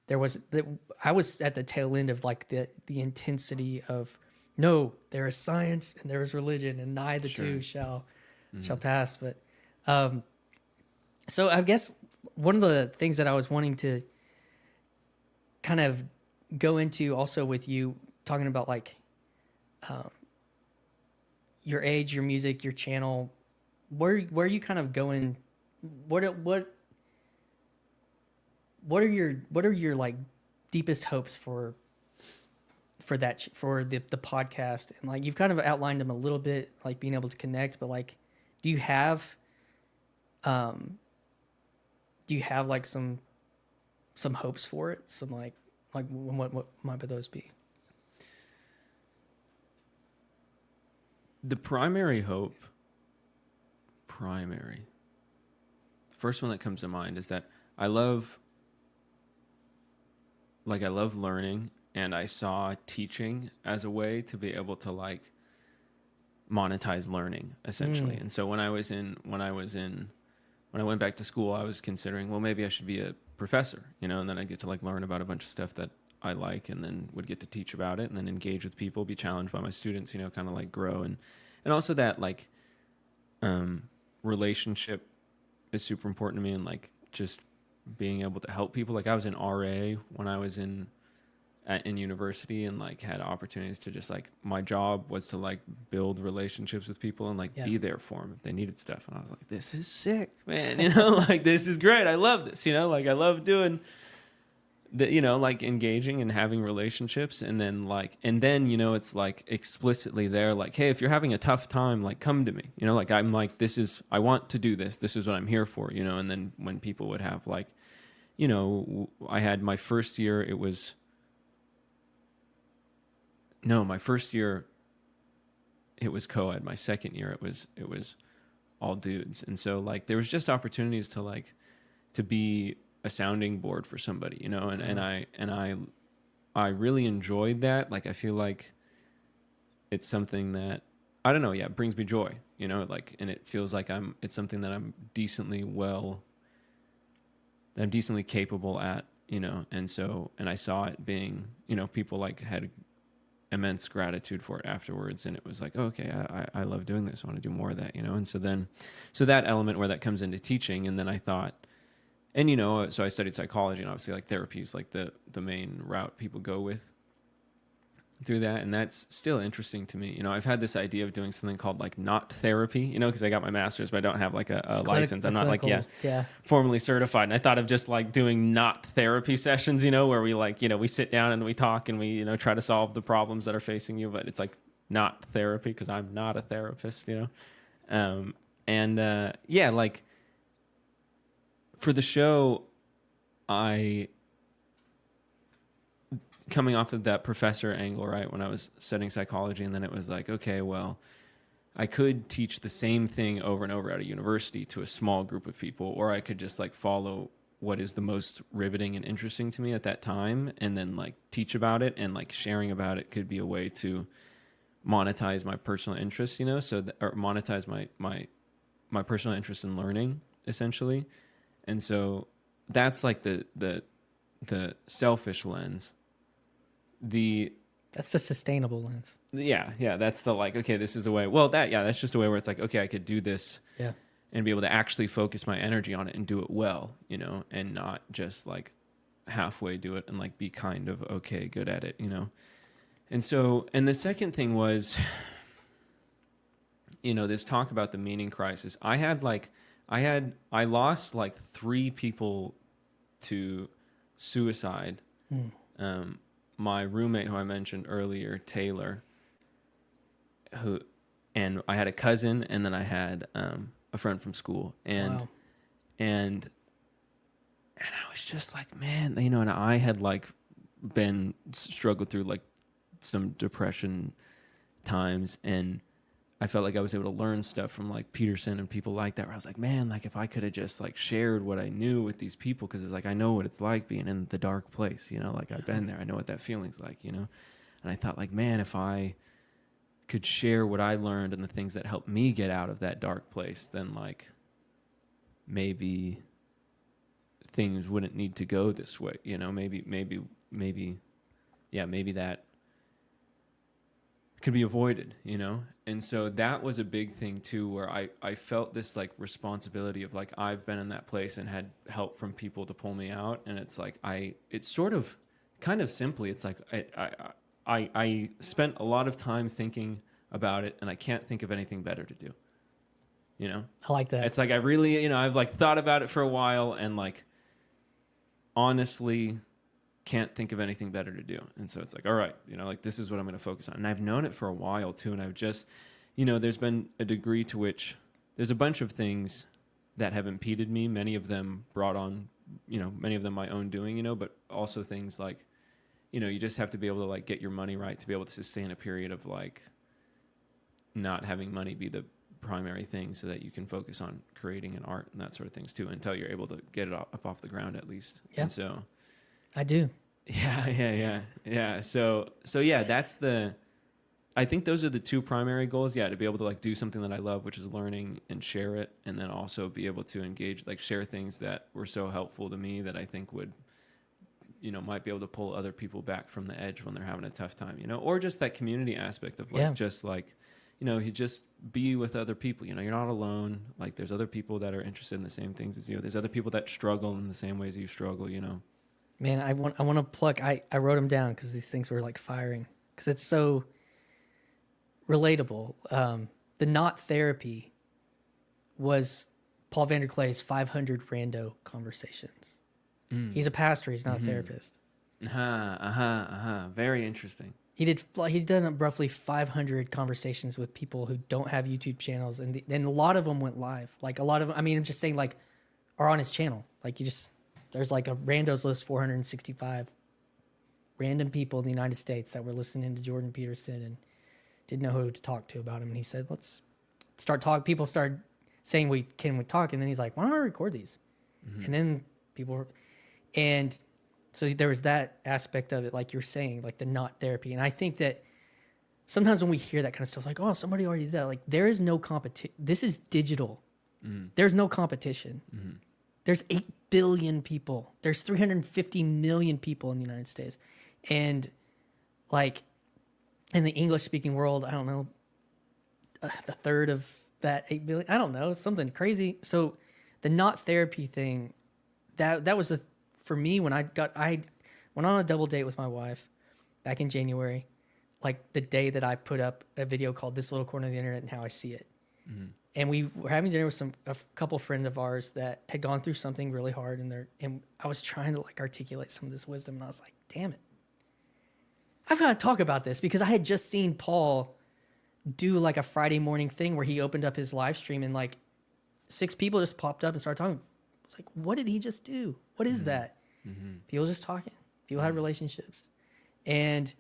I was at the tail end of like the intensity of, no, there is science and there is religion, and neither two shall pass. But so I guess one of the things that I was wanting to kind of go into also with you, talking about like your age, your music, your channel, where are you kind of going? What are your like deepest hopes for the podcast? And like, you've kind of outlined them a little bit, like being able to connect, but like, do you have like some hopes for it? Some like what might those be? The primary hope, the first one that comes to mind is that I love learning, and I saw teaching as a way to be able to like monetize learning, essentially. And so when I went back to school, I was considering, well, maybe I should be a professor, you know, and then I get to like learn about a bunch of stuff that I like, and then would get to teach about it, and then engage with people, be challenged by my students, you know, kind of like grow. And also that like relationship is super important to me, and like just being able to help people. Like I was in RA when I was in university, and like had opportunities to just like, my job was to like build relationships with people and like be there for them if they needed stuff. And I was like, this is sick, man. You know, like this is great. I love this, you know, like I love doing the, you know, like engaging and having relationships. And then, you know, it's like explicitly there, like, hey, if you're having a tough time, like come to me, you know, like I'm like, I want to do this. This is what I'm here for, you know. And then when people would have like, you know, I had my first year, my first year it was co-ed. My second year it was all dudes. And so like there was just opportunities to like to be a sounding board for somebody, you know, and I really enjoyed that. Like I feel like it's something that, I don't know, it brings me joy, you know, like, and it feels like it's something that I'm decently capable at, you know. And so, and I saw it being, you know, people like had immense gratitude for it afterwards. And it was like, oh, okay, I love doing this. I want to do more of that, you know? And so that element where that comes into teaching. And then I thought, and, you know, so I studied psychology, and obviously like therapy is like the main route people go with through that. And that's still interesting to me. You know, I've had this idea of doing something called like not therapy, you know, because I got my master's, but I don't have like a license. I'm not like, formally certified. And I thought of just like doing not therapy sessions, you know, where we like, you know, we sit down and we talk and we, you know, try to solve the problems that are facing you, but it's like not therapy because I'm not a therapist, you know? Like for the show, coming off of that professor angle, right, when I was studying psychology, and then it was like, okay, well, I could teach the same thing over and over at a university to a small group of people, or I could just like follow what is the most riveting and interesting to me at that time and then like teach about it, and like sharing about it could be a way to monetize my personal interest, you know, or monetize my personal interest in learning, essentially. And so that's like the selfish lens. That's the sustainable lens. Yeah. That's the like, okay, this is a way. Well, that's just a way where it's like, okay, I could do this and be able to actually focus my energy on it and do it well, you know, and not just like halfway do it and like be kind of okay, good at it, you know? And so, and the second thing was, you know, this talk about the meaning crisis. I lost like 3 people to suicide. My roommate, who I mentioned earlier, Taylor, and I had a cousin, and then I had a friend from school, and I was just like, man, you know, and I had like struggled through like some depression times, and I felt like I was able to learn stuff from like Peterson and people like that, where I was like, man, like if I could have just like shared what I knew with these people, because it's like I know what it's like being in the dark place, you know, like I've been there, I know what that feeling's like, you know. And I thought like, man, if I could share what I learned and the things that helped me get out of that dark place, then like maybe things wouldn't need to go this way, you know. Maybe that could be avoided, you know? And so that was a big thing too, where I felt this like responsibility of like, I've been in that place and had help from people to pull me out. And it's like, it's sort of kind of simply, it's like, I spent a lot of time thinking about it, and I can't think of anything better to do, you know? I like that. It's like, I really, you know, I've like thought about it for a while, and like, honestly, can't think of anything better to do. And so it's like, all right, you know, like this is what I'm going to focus on. And I've known it for a while too. And I've just, you know, there's been a degree to which there's a bunch of things that have impeded me. Many of them brought on, you know, many of them my own doing, you know, but also things like, you know, you just have to be able to like get your money right to be able to sustain a period of like not having money be the primary thing, so that you can focus on creating an art and that sort of things too, until you're able to get it up off the ground at least. Yeah. And so I do. Yeah. So that's I think those are the 2 primary goals. Yeah. To be able to like do something that I love, which is learning, and share it. And then also be able to engage, like share things that were so helpful to me that I think would, you know, might be able to pull other people back from the edge when they're having a tough time, you know, or just that community aspect of like, just like, you know, you just be with other people, you know, you're not alone. Like there's other people that are interested in the same things as you. There's other people that struggle in the same ways you struggle, you know. Man, I want to plug. I wrote them down because these things were like firing, because it's so relatable. The not therapy was Paul VanderKlay's 500 rando conversations. He's a pastor. He's not a therapist. Very interesting. He's done roughly 500 conversations with people who don't have YouTube channels, and a lot of them went live. Like a lot of them, I mean, I'm just saying, like, are on his channel. Like there's like a randos list, 465 random people in the United States that were listening to Jordan Peterson and didn't know who to talk to about him. And he said, let's start talking. People started saying, can we talk? And then he's like, why don't I record these? And then and so there was that aspect of it, like you're saying, like the not therapy. And I think that sometimes when we hear that kind of stuff, like, oh, somebody already did that. Like there is no competition. This is digital. There's no competition. There's 8 billion people. There's 350 million people in the United States. And like, in the English speaking world, I don't know, the third of that 8 billion. I don't know, something crazy. So the not therapy thing, that was for me when I went on a double date with my wife back in January, like the day that I put up a video called "This Little Corner of the Internet and How I See It." Mm-hmm. And we were having dinner with a couple friends of ours that had gone through something really hard, and I was trying to like articulate some of this wisdom, and I was like, damn it, I've got to talk about this, because I had just seen Paul do like a Friday morning thing where he opened up his live stream and like 6 people just popped up and started talking. It's like, what did he just do? What is that? Mm-hmm. People just talking. People had relationships, and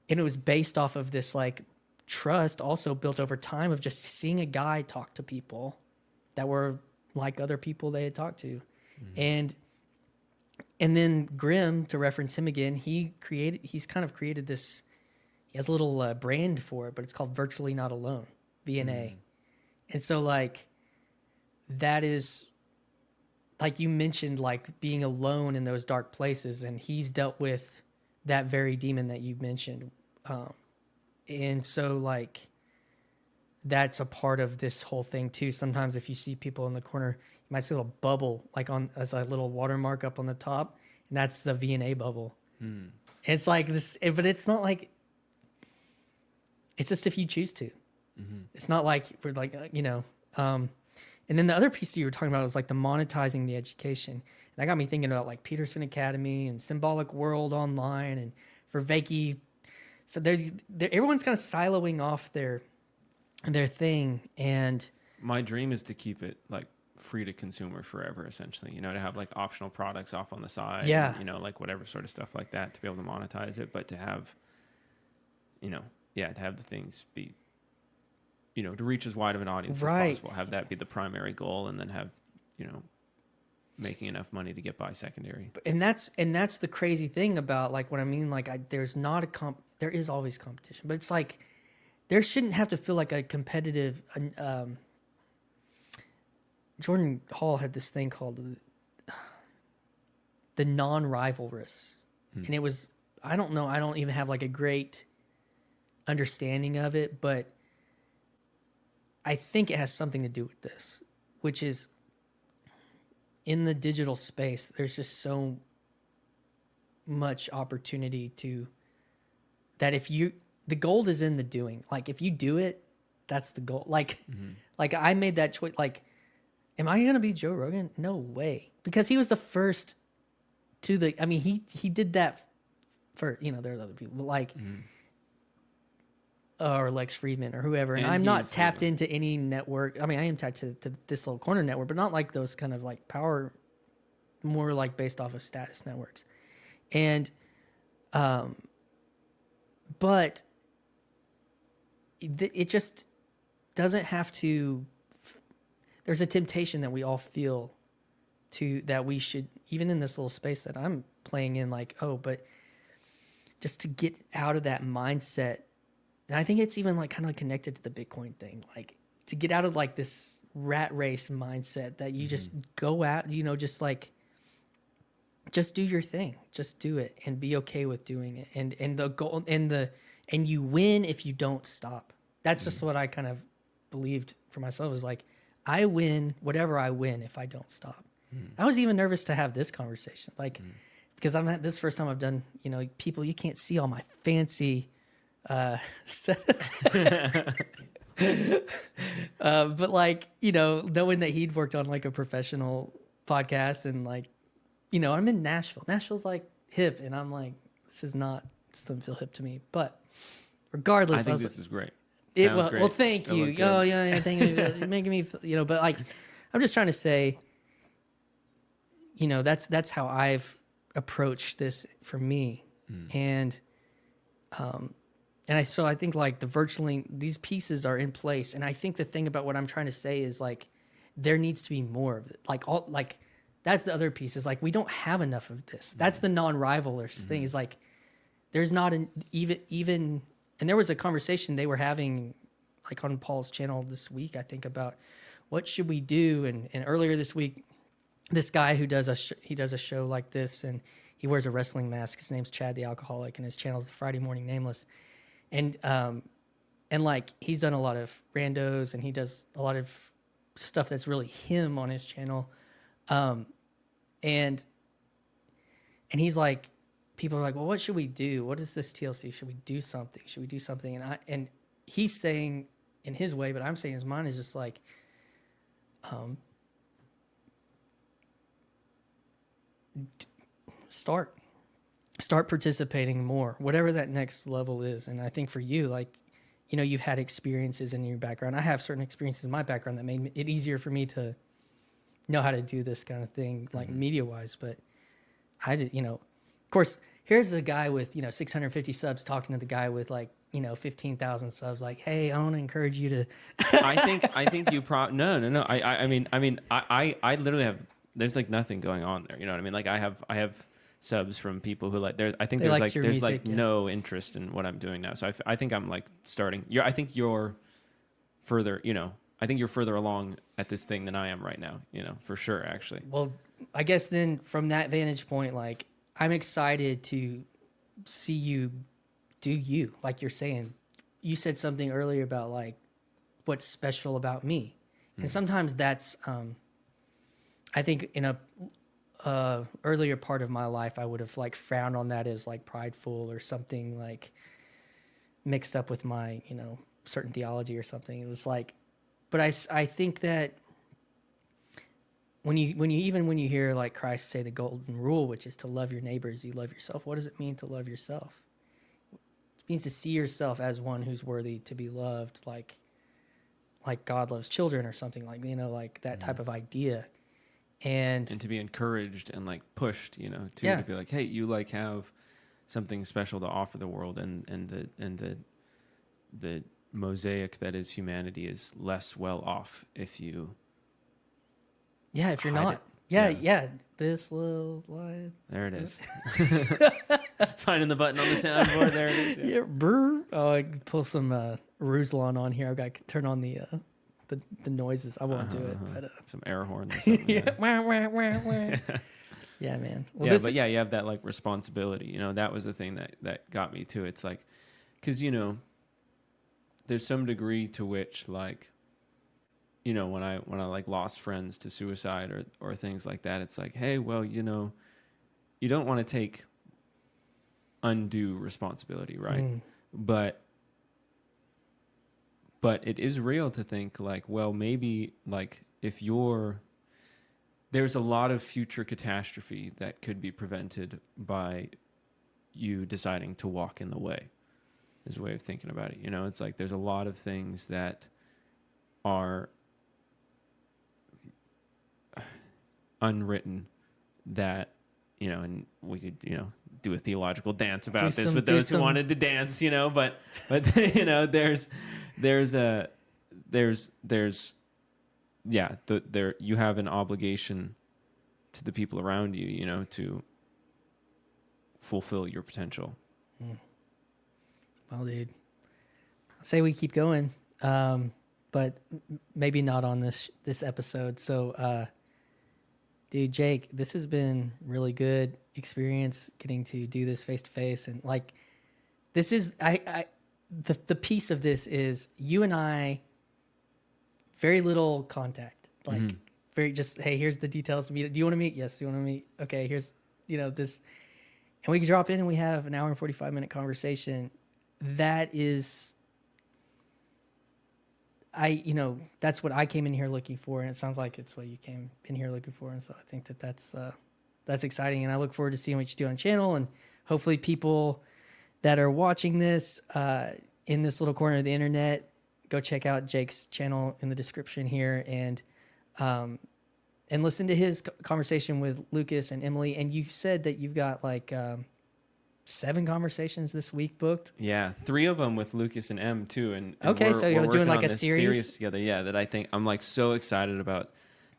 it was based off of this like trust also built over time of just seeing a guy talk to people that were like other people they had talked to. And then Grimm, to reference him again, he's kind of created this, he has a little brand for it, but it's called Virtually Not Alone, VNA. And so like, that is, like you mentioned, like being alone in those dark places, and he's dealt with that very demon that you mentioned. And so like, that's a part of this whole thing too. Sometimes if you see people in the corner, you might see a little bubble like on as a little watermark up on the top, and that's the VNA bubble. It's like this, but it's not like, it's just if you choose to. It's not like we're like, and then the other piece that you were talking about was like the monetizing the education. And that got me thinking about like Peterson Academy and Symbolic World Online, and for Vakey. Everyone's kind of siloing off their thing, and my dream is to keep it like free to consumer forever, essentially, to have like optional products off on the side, and, like whatever sort of stuff like that to be able to monetize it, but to have, to have the things be, to reach as wide of an audience as possible, have that be the primary goal, and then have, making enough money to get by secondary. And that's the crazy thing about like what I mean, like there's not there is always competition, but it's like there shouldn't have to feel like a competitive. Jordan Hall had this thing called the non-rivalrous, and it was, I don't know, I don't even have like a great understanding of it, but I think it has something to do with this, which is in the digital space, there's just so much opportunity that the gold is in the doing. Like if you do it, that's the goal. Like, like I made that choice. Like, am I going to be Joe Rogan? No way. Because he was the first he did that for, there's other people like, or Lex Friedman or whoever. And I'm not tapped into any network. I mean, I am tapped to this little corner network, but not like those kind of like power, more like based off of status networks. And, but it just doesn't have to, there's a temptation that we all feel that we should, even in this little space that I'm playing in, like, but just to get out of that mindset. And I think it's even like kind of connected to the Bitcoin thing, like to get out of like this rat race mindset that you just go out, just like, just do your thing, just do it and be okay with doing it. And the goal and you win if you don't stop. That's just what I kind of believed for myself, is like, I win whatever I win if I don't stop. I was even nervous to have this conversation, like, because this first time I've done, people, you can't see all my fancy, but like, knowing that he'd worked on like a professional podcast, and like, I'm in Nashville. Nashville's like hip, and I'm like, this doesn't feel hip to me. But regardless, I think this is great. Great. Well, thank you. Oh yeah, thank you. You're making me feel, but like, I'm just trying to say, that's how I've approached this for me, and I think like these pieces are in place. And I think the thing about what I'm trying to say is like, there needs to be more of it. Like that's the other piece, is like, we don't have enough of this. That's the non-rivalrous thing, is like, there's not even, and there was a conversation they were having like on Paul's channel this week, I think, about what should we do. And earlier this week, this guy who does a show like this, and he wears a wrestling mask. His name's Chad the Alcoholic, and his channel's the Friday Morning Nameless. And like he's done a lot of randos and he does a lot of stuff that's really him on his channel. And he's like, people are like, well, what should we do? What is this TLC? Should we do something? Should we do something? And he's saying in his way, but I'm saying his mine is just like, start participating more, whatever that next level is. And I think for you, like, you know, you've had experiences in your background. I have certain experiences in my background that made it easier for me to know how to do this kind of thing, like media wise. But I did, you know, of course, here's the guy with, you know, 650 subs talking to the guy with like, you know, 15,000 subs. Like, hey, I want to encourage you to. I think you no. I mean, I literally have. There's like nothing going on there. You know what I mean? Like I have subs from people who like there. I think there's music, no interest in what I'm doing now. So I think I'm like starting. I think you're further. You know, I think you're further along at this thing than I am right now. You know, for sure, actually. Well, I guess then from that vantage point, like I'm excited to see you do you. Like you're saying, you said something earlier about like what's special about me, and sometimes that's. I think in a earlier part of my life, I would have like frowned on that as like prideful or something like mixed up with my, you know, certain theology or something. It was like, but I think that when you hear like Christ say the golden rule, which is to love your neighbors, you love yourself. What does it mean to love yourself? It means to see yourself as one who's worthy to be loved, like God loves children or something, like, you know, like that type of idea. And to be encouraged and like pushed, you know, to be like, hey, you like have something special to offer the world, and the mosaic that is humanity is less well off if you if you're not it. This little light, there it is. Finding the button on the soundboard. There it is. Brr. Oh, I can pull some Ruslan on here. I've got to turn on the noises. I won't do it, but some air horn or something. Yeah, yeah, man. Well, but you have that like responsibility. You know, that was the thing that got me too. It's like, because you know, there's some degree to which like, you know, when I like lost friends to suicide or things like that, it's like, hey, well, you know, you don't want to take undue responsibility, right? But it is real to think like, well, maybe like if there's a lot of future catastrophe that could be prevented by you deciding to walk in the way, is a way of thinking about it. You know, it's like there's a lot of things that are unwritten that, you know, and we could, you know, do a theological dance about this with those who wanted to dance, you know, but you know, you have an obligation to the people around you, you know, to fulfill your potential. Well, dude, I'll say we keep going, but maybe not on this episode. So, dude, Jake, this has been really good experience getting to do this face to face, and like, this is the piece of this is you and I, very little contact, like very just, hey, here's the details. Do you want to meet? Yes. Do you want to meet? Okay. Here's, you know, this, and we can drop in and we have an hour and 45-minute conversation. That is, you know, that's what I came in here looking for. And it sounds like it's what you came in here looking for. And so I think that's exciting. And I look forward to seeing what you do on the channel, and hopefully people that are watching this in this little corner of the internet, go check out Jake's channel in the description here, and listen to his conversation with Lucas and Emily. And you said that you've got like 7 conversations this week booked. Yeah, 3 of them with Lucas and Em too. And okay, so you're doing like a series together. Yeah, that I think I'm like so excited about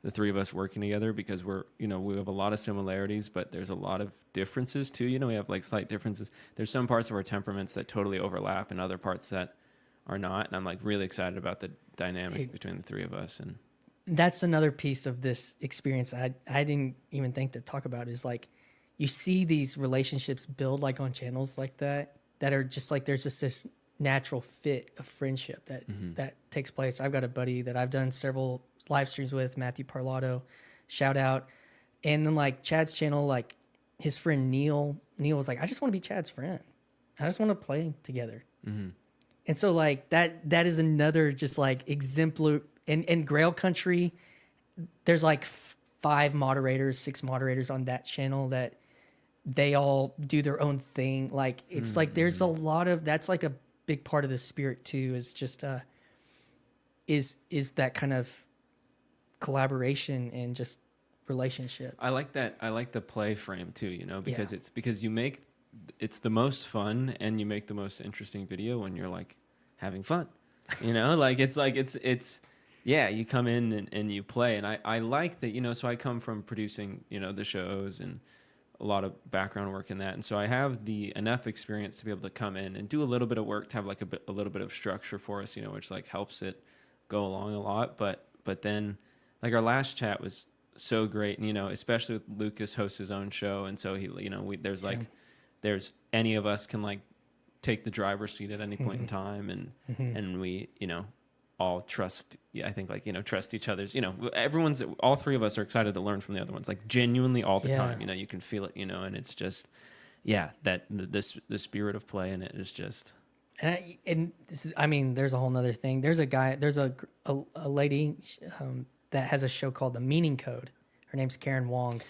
the 3 of us working together, because we're, you know, we have a lot of similarities, but there's a lot of differences too. You know, we have like slight differences. There's some parts of our temperaments that totally overlap and other parts that are not. And I'm like really excited about the dynamic between the 3 of us. And that's another piece of this experience I didn't even think to talk about, is like, you see these relationships build like on channels like that are just like, there's just this natural fit of friendship that takes place. I've got a buddy that I've done several live streams with, Matthew Parlato, shout out. And then like Chad's channel, like his friend Neil was like, I just want to be Chad's friend. I just want to play together. And so like that is another just like exemplar in Grail Country. There's like 6 moderators on that channel that they all do their own thing. Like it's like there's a lot of that's like a big part of the spirit too, is just is that kind of collaboration and just relationship. I like that. I like the play frame too, you know, because it's the most fun and you make the most interesting video when you're like having fun, you know, it's yeah, you come in and you play. And I like that, you know, so I come from producing, you know, the shows and a lot of background work in that. And so I have enough experience to be able to come in and do a little bit of work to have like a little bit of structure for us, you know, which like helps it go along a lot. But then like our last chat was so great. And, you know, especially with Lucas hosts his own show. And so he, you know, there's any of us can like take the driver's seat at any point in time. And we, you know, all trust, I think like, you know, trust each other's, you know, all 3 of us are excited to learn from the other ones, like genuinely all the time, you know, you can feel it, you know, and it's just, that the spirit of play in it is just. And this is, I mean, there's a whole nother thing. There's a lady that has a show called The Meaning Code. Her name's Karen Wong.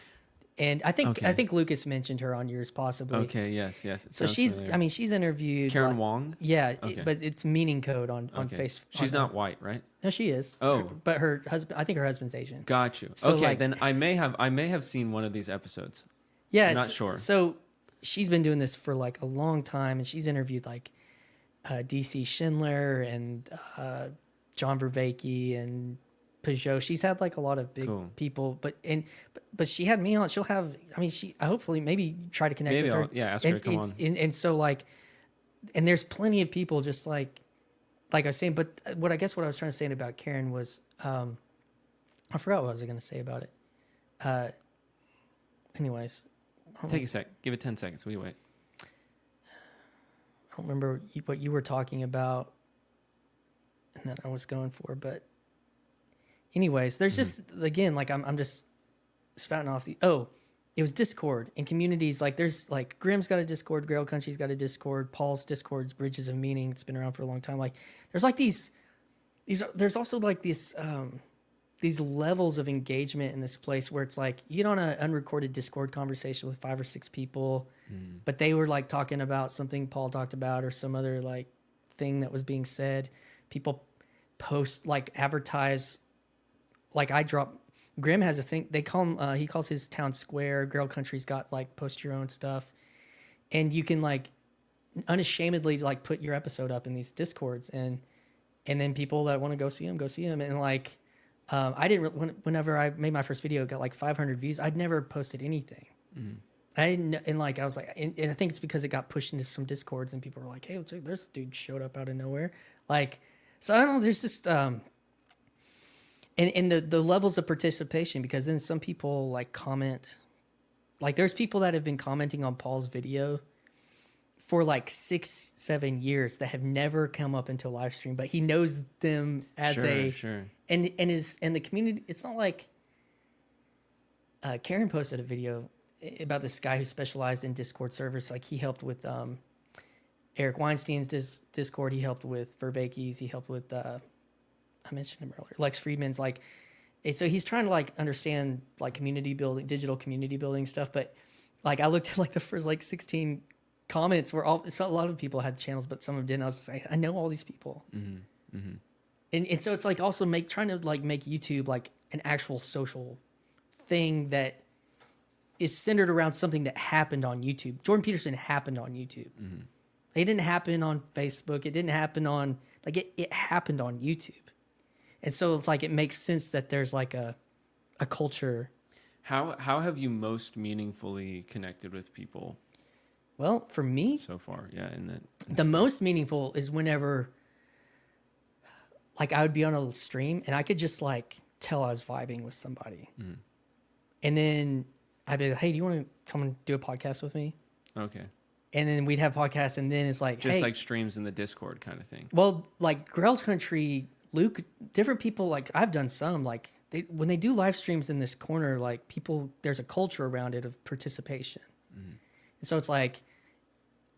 And I think Lucas mentioned her on yours possibly. Okay, yes. So she's familiar. I mean, she's interviewed Karen Wong? Yeah, okay. But it's Meaning Code on Facebook. She's not white, right? No, she is. Oh. But her husband, I think her husband's Asian. Got you. So okay, like, then I may have seen one of these episodes. Yeah, I'm not sure. So she's been doing this for like a long time, and she's interviewed like DC Schindler and John Vervaeke and Peugeot. She's had like a lot of big people, but she had me on. She'll have, I mean, I hopefully maybe try to connect with her. Ask her to come on. And so like, and there's plenty of people just like I was saying, but what I was trying to say about Karen was, I forgot what I was going to say about it. Anyways. Take a sec. Give it 10 seconds. We wait. I don't remember what you were talking about and that I was going for, but anyways, there's just, again, like I'm just spouting off it was Discord and communities. Like there's like Grimm's got a Discord, Grail Country's got a Discord, Paul's Discord's Bridges of Meaning. It's been around for a long time. Like there's like there's also like these levels of engagement in this place where it's like you get on an unrecorded Discord conversation with 5 or 6 people, but they were like talking about something Paul talked about or some other like thing that was being said. People post, like advertise. Like Grimm has a thing, they call him, he calls his town square. Grail Country's got like post your own stuff. And you can like unashamedly like put your episode up in these Discords and then people that want to go see him. And like, whenever I made my first video, it got like 500 views. I'd never posted anything. I didn't, and like, I was like, and I think it's because it got pushed into some Discords and people were like, hey, this dude showed up out of nowhere. Like, so I don't know, there's just, and the levels of participation, because then some people like comment, like there's people that have been commenting on Paul's video for like 6-7 years that have never come up into a live stream, but he knows them as sure. And the community. It's not like Karen posted a video about this guy who specialized in Discord servers. Like he helped with Eric Weinstein's Discord. He helped with Vervaeke's. He helped with I mentioned him earlier, Lex Friedman's. Like, so he's trying to like understand like community building, digital community building stuff. But like I looked at like the first like 16 comments were so a lot of people had channels, but some of them didn't. I was like, I know all these people. And so it's like also trying to like make YouTube like an actual social thing that is centered around something that happened on YouTube. Jordan Peterson happened on YouTube. It didn't happen on Facebook. It didn't happen on like it happened on YouTube. And so it's like it makes sense that there's like a culture. How have you most meaningfully connected with people? Well, for me, so far, yeah, the most meaningful is whenever like I would be on a stream and I could just like tell I was vibing with somebody. And then I'd be like, hey, do you want to come and do a podcast with me? Okay. and then we'd have podcasts, and then it's like, Just hey, like streams in the Discord kind of thing. well, like Grail Country, Luke, different people, like I've done some, like when they do live streams in this corner, like people, there's a culture around it of participation. And so it's like,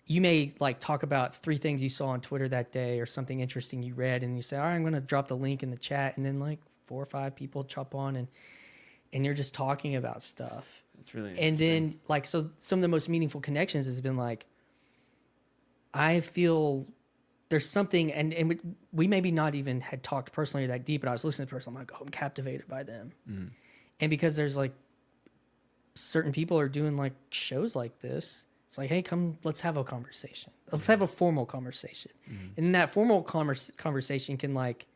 you may like talk about 3 things you saw on Twitter that day or something interesting you read, and you say, all right, I'm going to drop the link in the chat. And then like 4 or 5 people chop on, and you're just talking about stuff. It's really And then like, so some of the most meaningful connections has been like, I feel there's something, and we maybe not even had talked personally that deep, but I was listening to the person, I'm like, oh, I'm captivated by them. And because there's like certain people are doing like shows like this, it's like, hey, come, let's have a conversation. Let's have a formal conversation. And then that formal conversation can like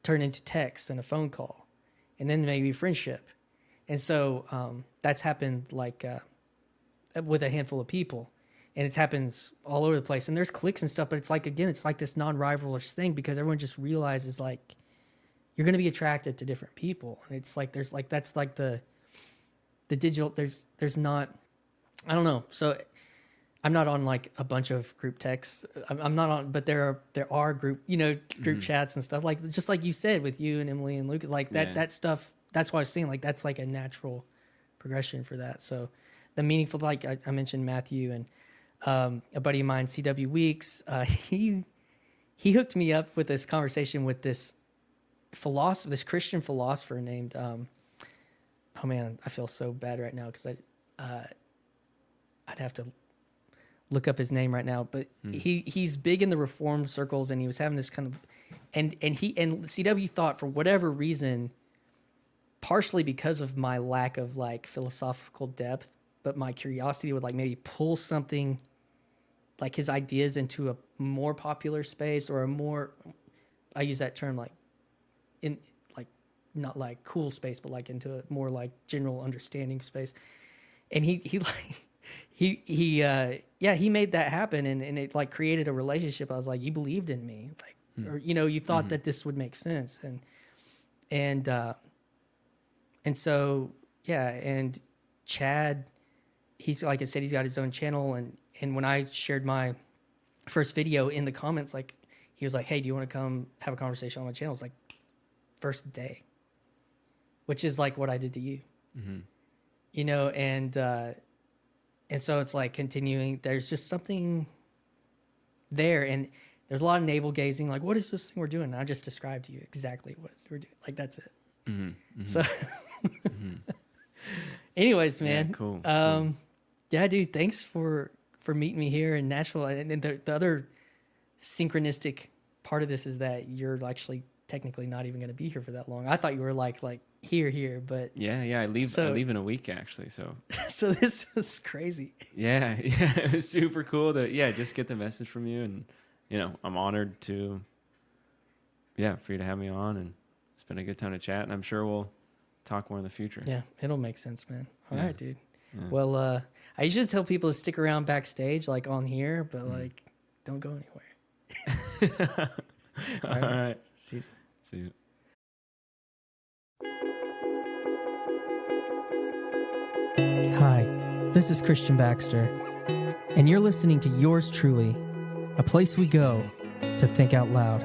turn into text and a phone call, and then maybe friendship. And so that's happened like with a handful of people. And it happens all over the place. And there's cliques and stuff, but it's like, again, it's like this non-rivalrous thing because everyone just realizes like you're going to be attracted to different people. And it's like, there's like, that's like the digital, there's not, I don't know. So I'm not on like a bunch of group texts. I'm not on, but there are group, group chats and stuff like, just like you said with you and Emily and Luke, is like that stuff. That's what I was saying. Like, that's like a natural progression for that. So the meaningful, like I mentioned Matthew and, a buddy of mine, CW Weeks, he hooked me up with this conversation with this philosopher, this Christian philosopher named, oh man, I feel so bad right now because I'd have to look up his name right now, but he's big in the reform circles, and he was having this kind of, and CW thought for whatever reason, partially because of my lack of like philosophical depth, but my curiosity would like maybe pull something like his ideas into a more popular space or a more, I use that term like in like, not like cool space, but like into a more like general understanding space. And he made that happen, and it like created a relationship. I was like, you believed in me, like, or, you thought that this would make sense. And so, yeah. And Chad, he's, like I said, he's got his own channel. And when I shared my first video in the comments, like he was like, hey, do you want to come have a conversation on my channel? It's like first day, which is like what I did to you, and so it's like continuing, there's just something there. And there's a lot of navel gazing. Like, what is this thing we're doing? And I just described to you exactly what we're doing. Like, that's it. So anyways, man, cool. Yeah, dude, thanks for meeting me here in Nashville. And the other synchronistic part of this is that you're actually technically not even going to be here for that long. I thought you were like here, but yeah, I leave in a week actually. So so this was crazy. Yeah, it was super cool to just get the message from you, and I'm honored to for you to have me on, and it's been a good time to chat, and I'm sure we'll talk more in the future. Yeah, it'll make sense, man. All right, dude. Yeah. Well, I usually tell people to stick around backstage, like on here, but like, don't go anywhere. All right. See you. Hi, this is Christian Baxter, and you're listening to Yours Truly, a place we go to think out loud.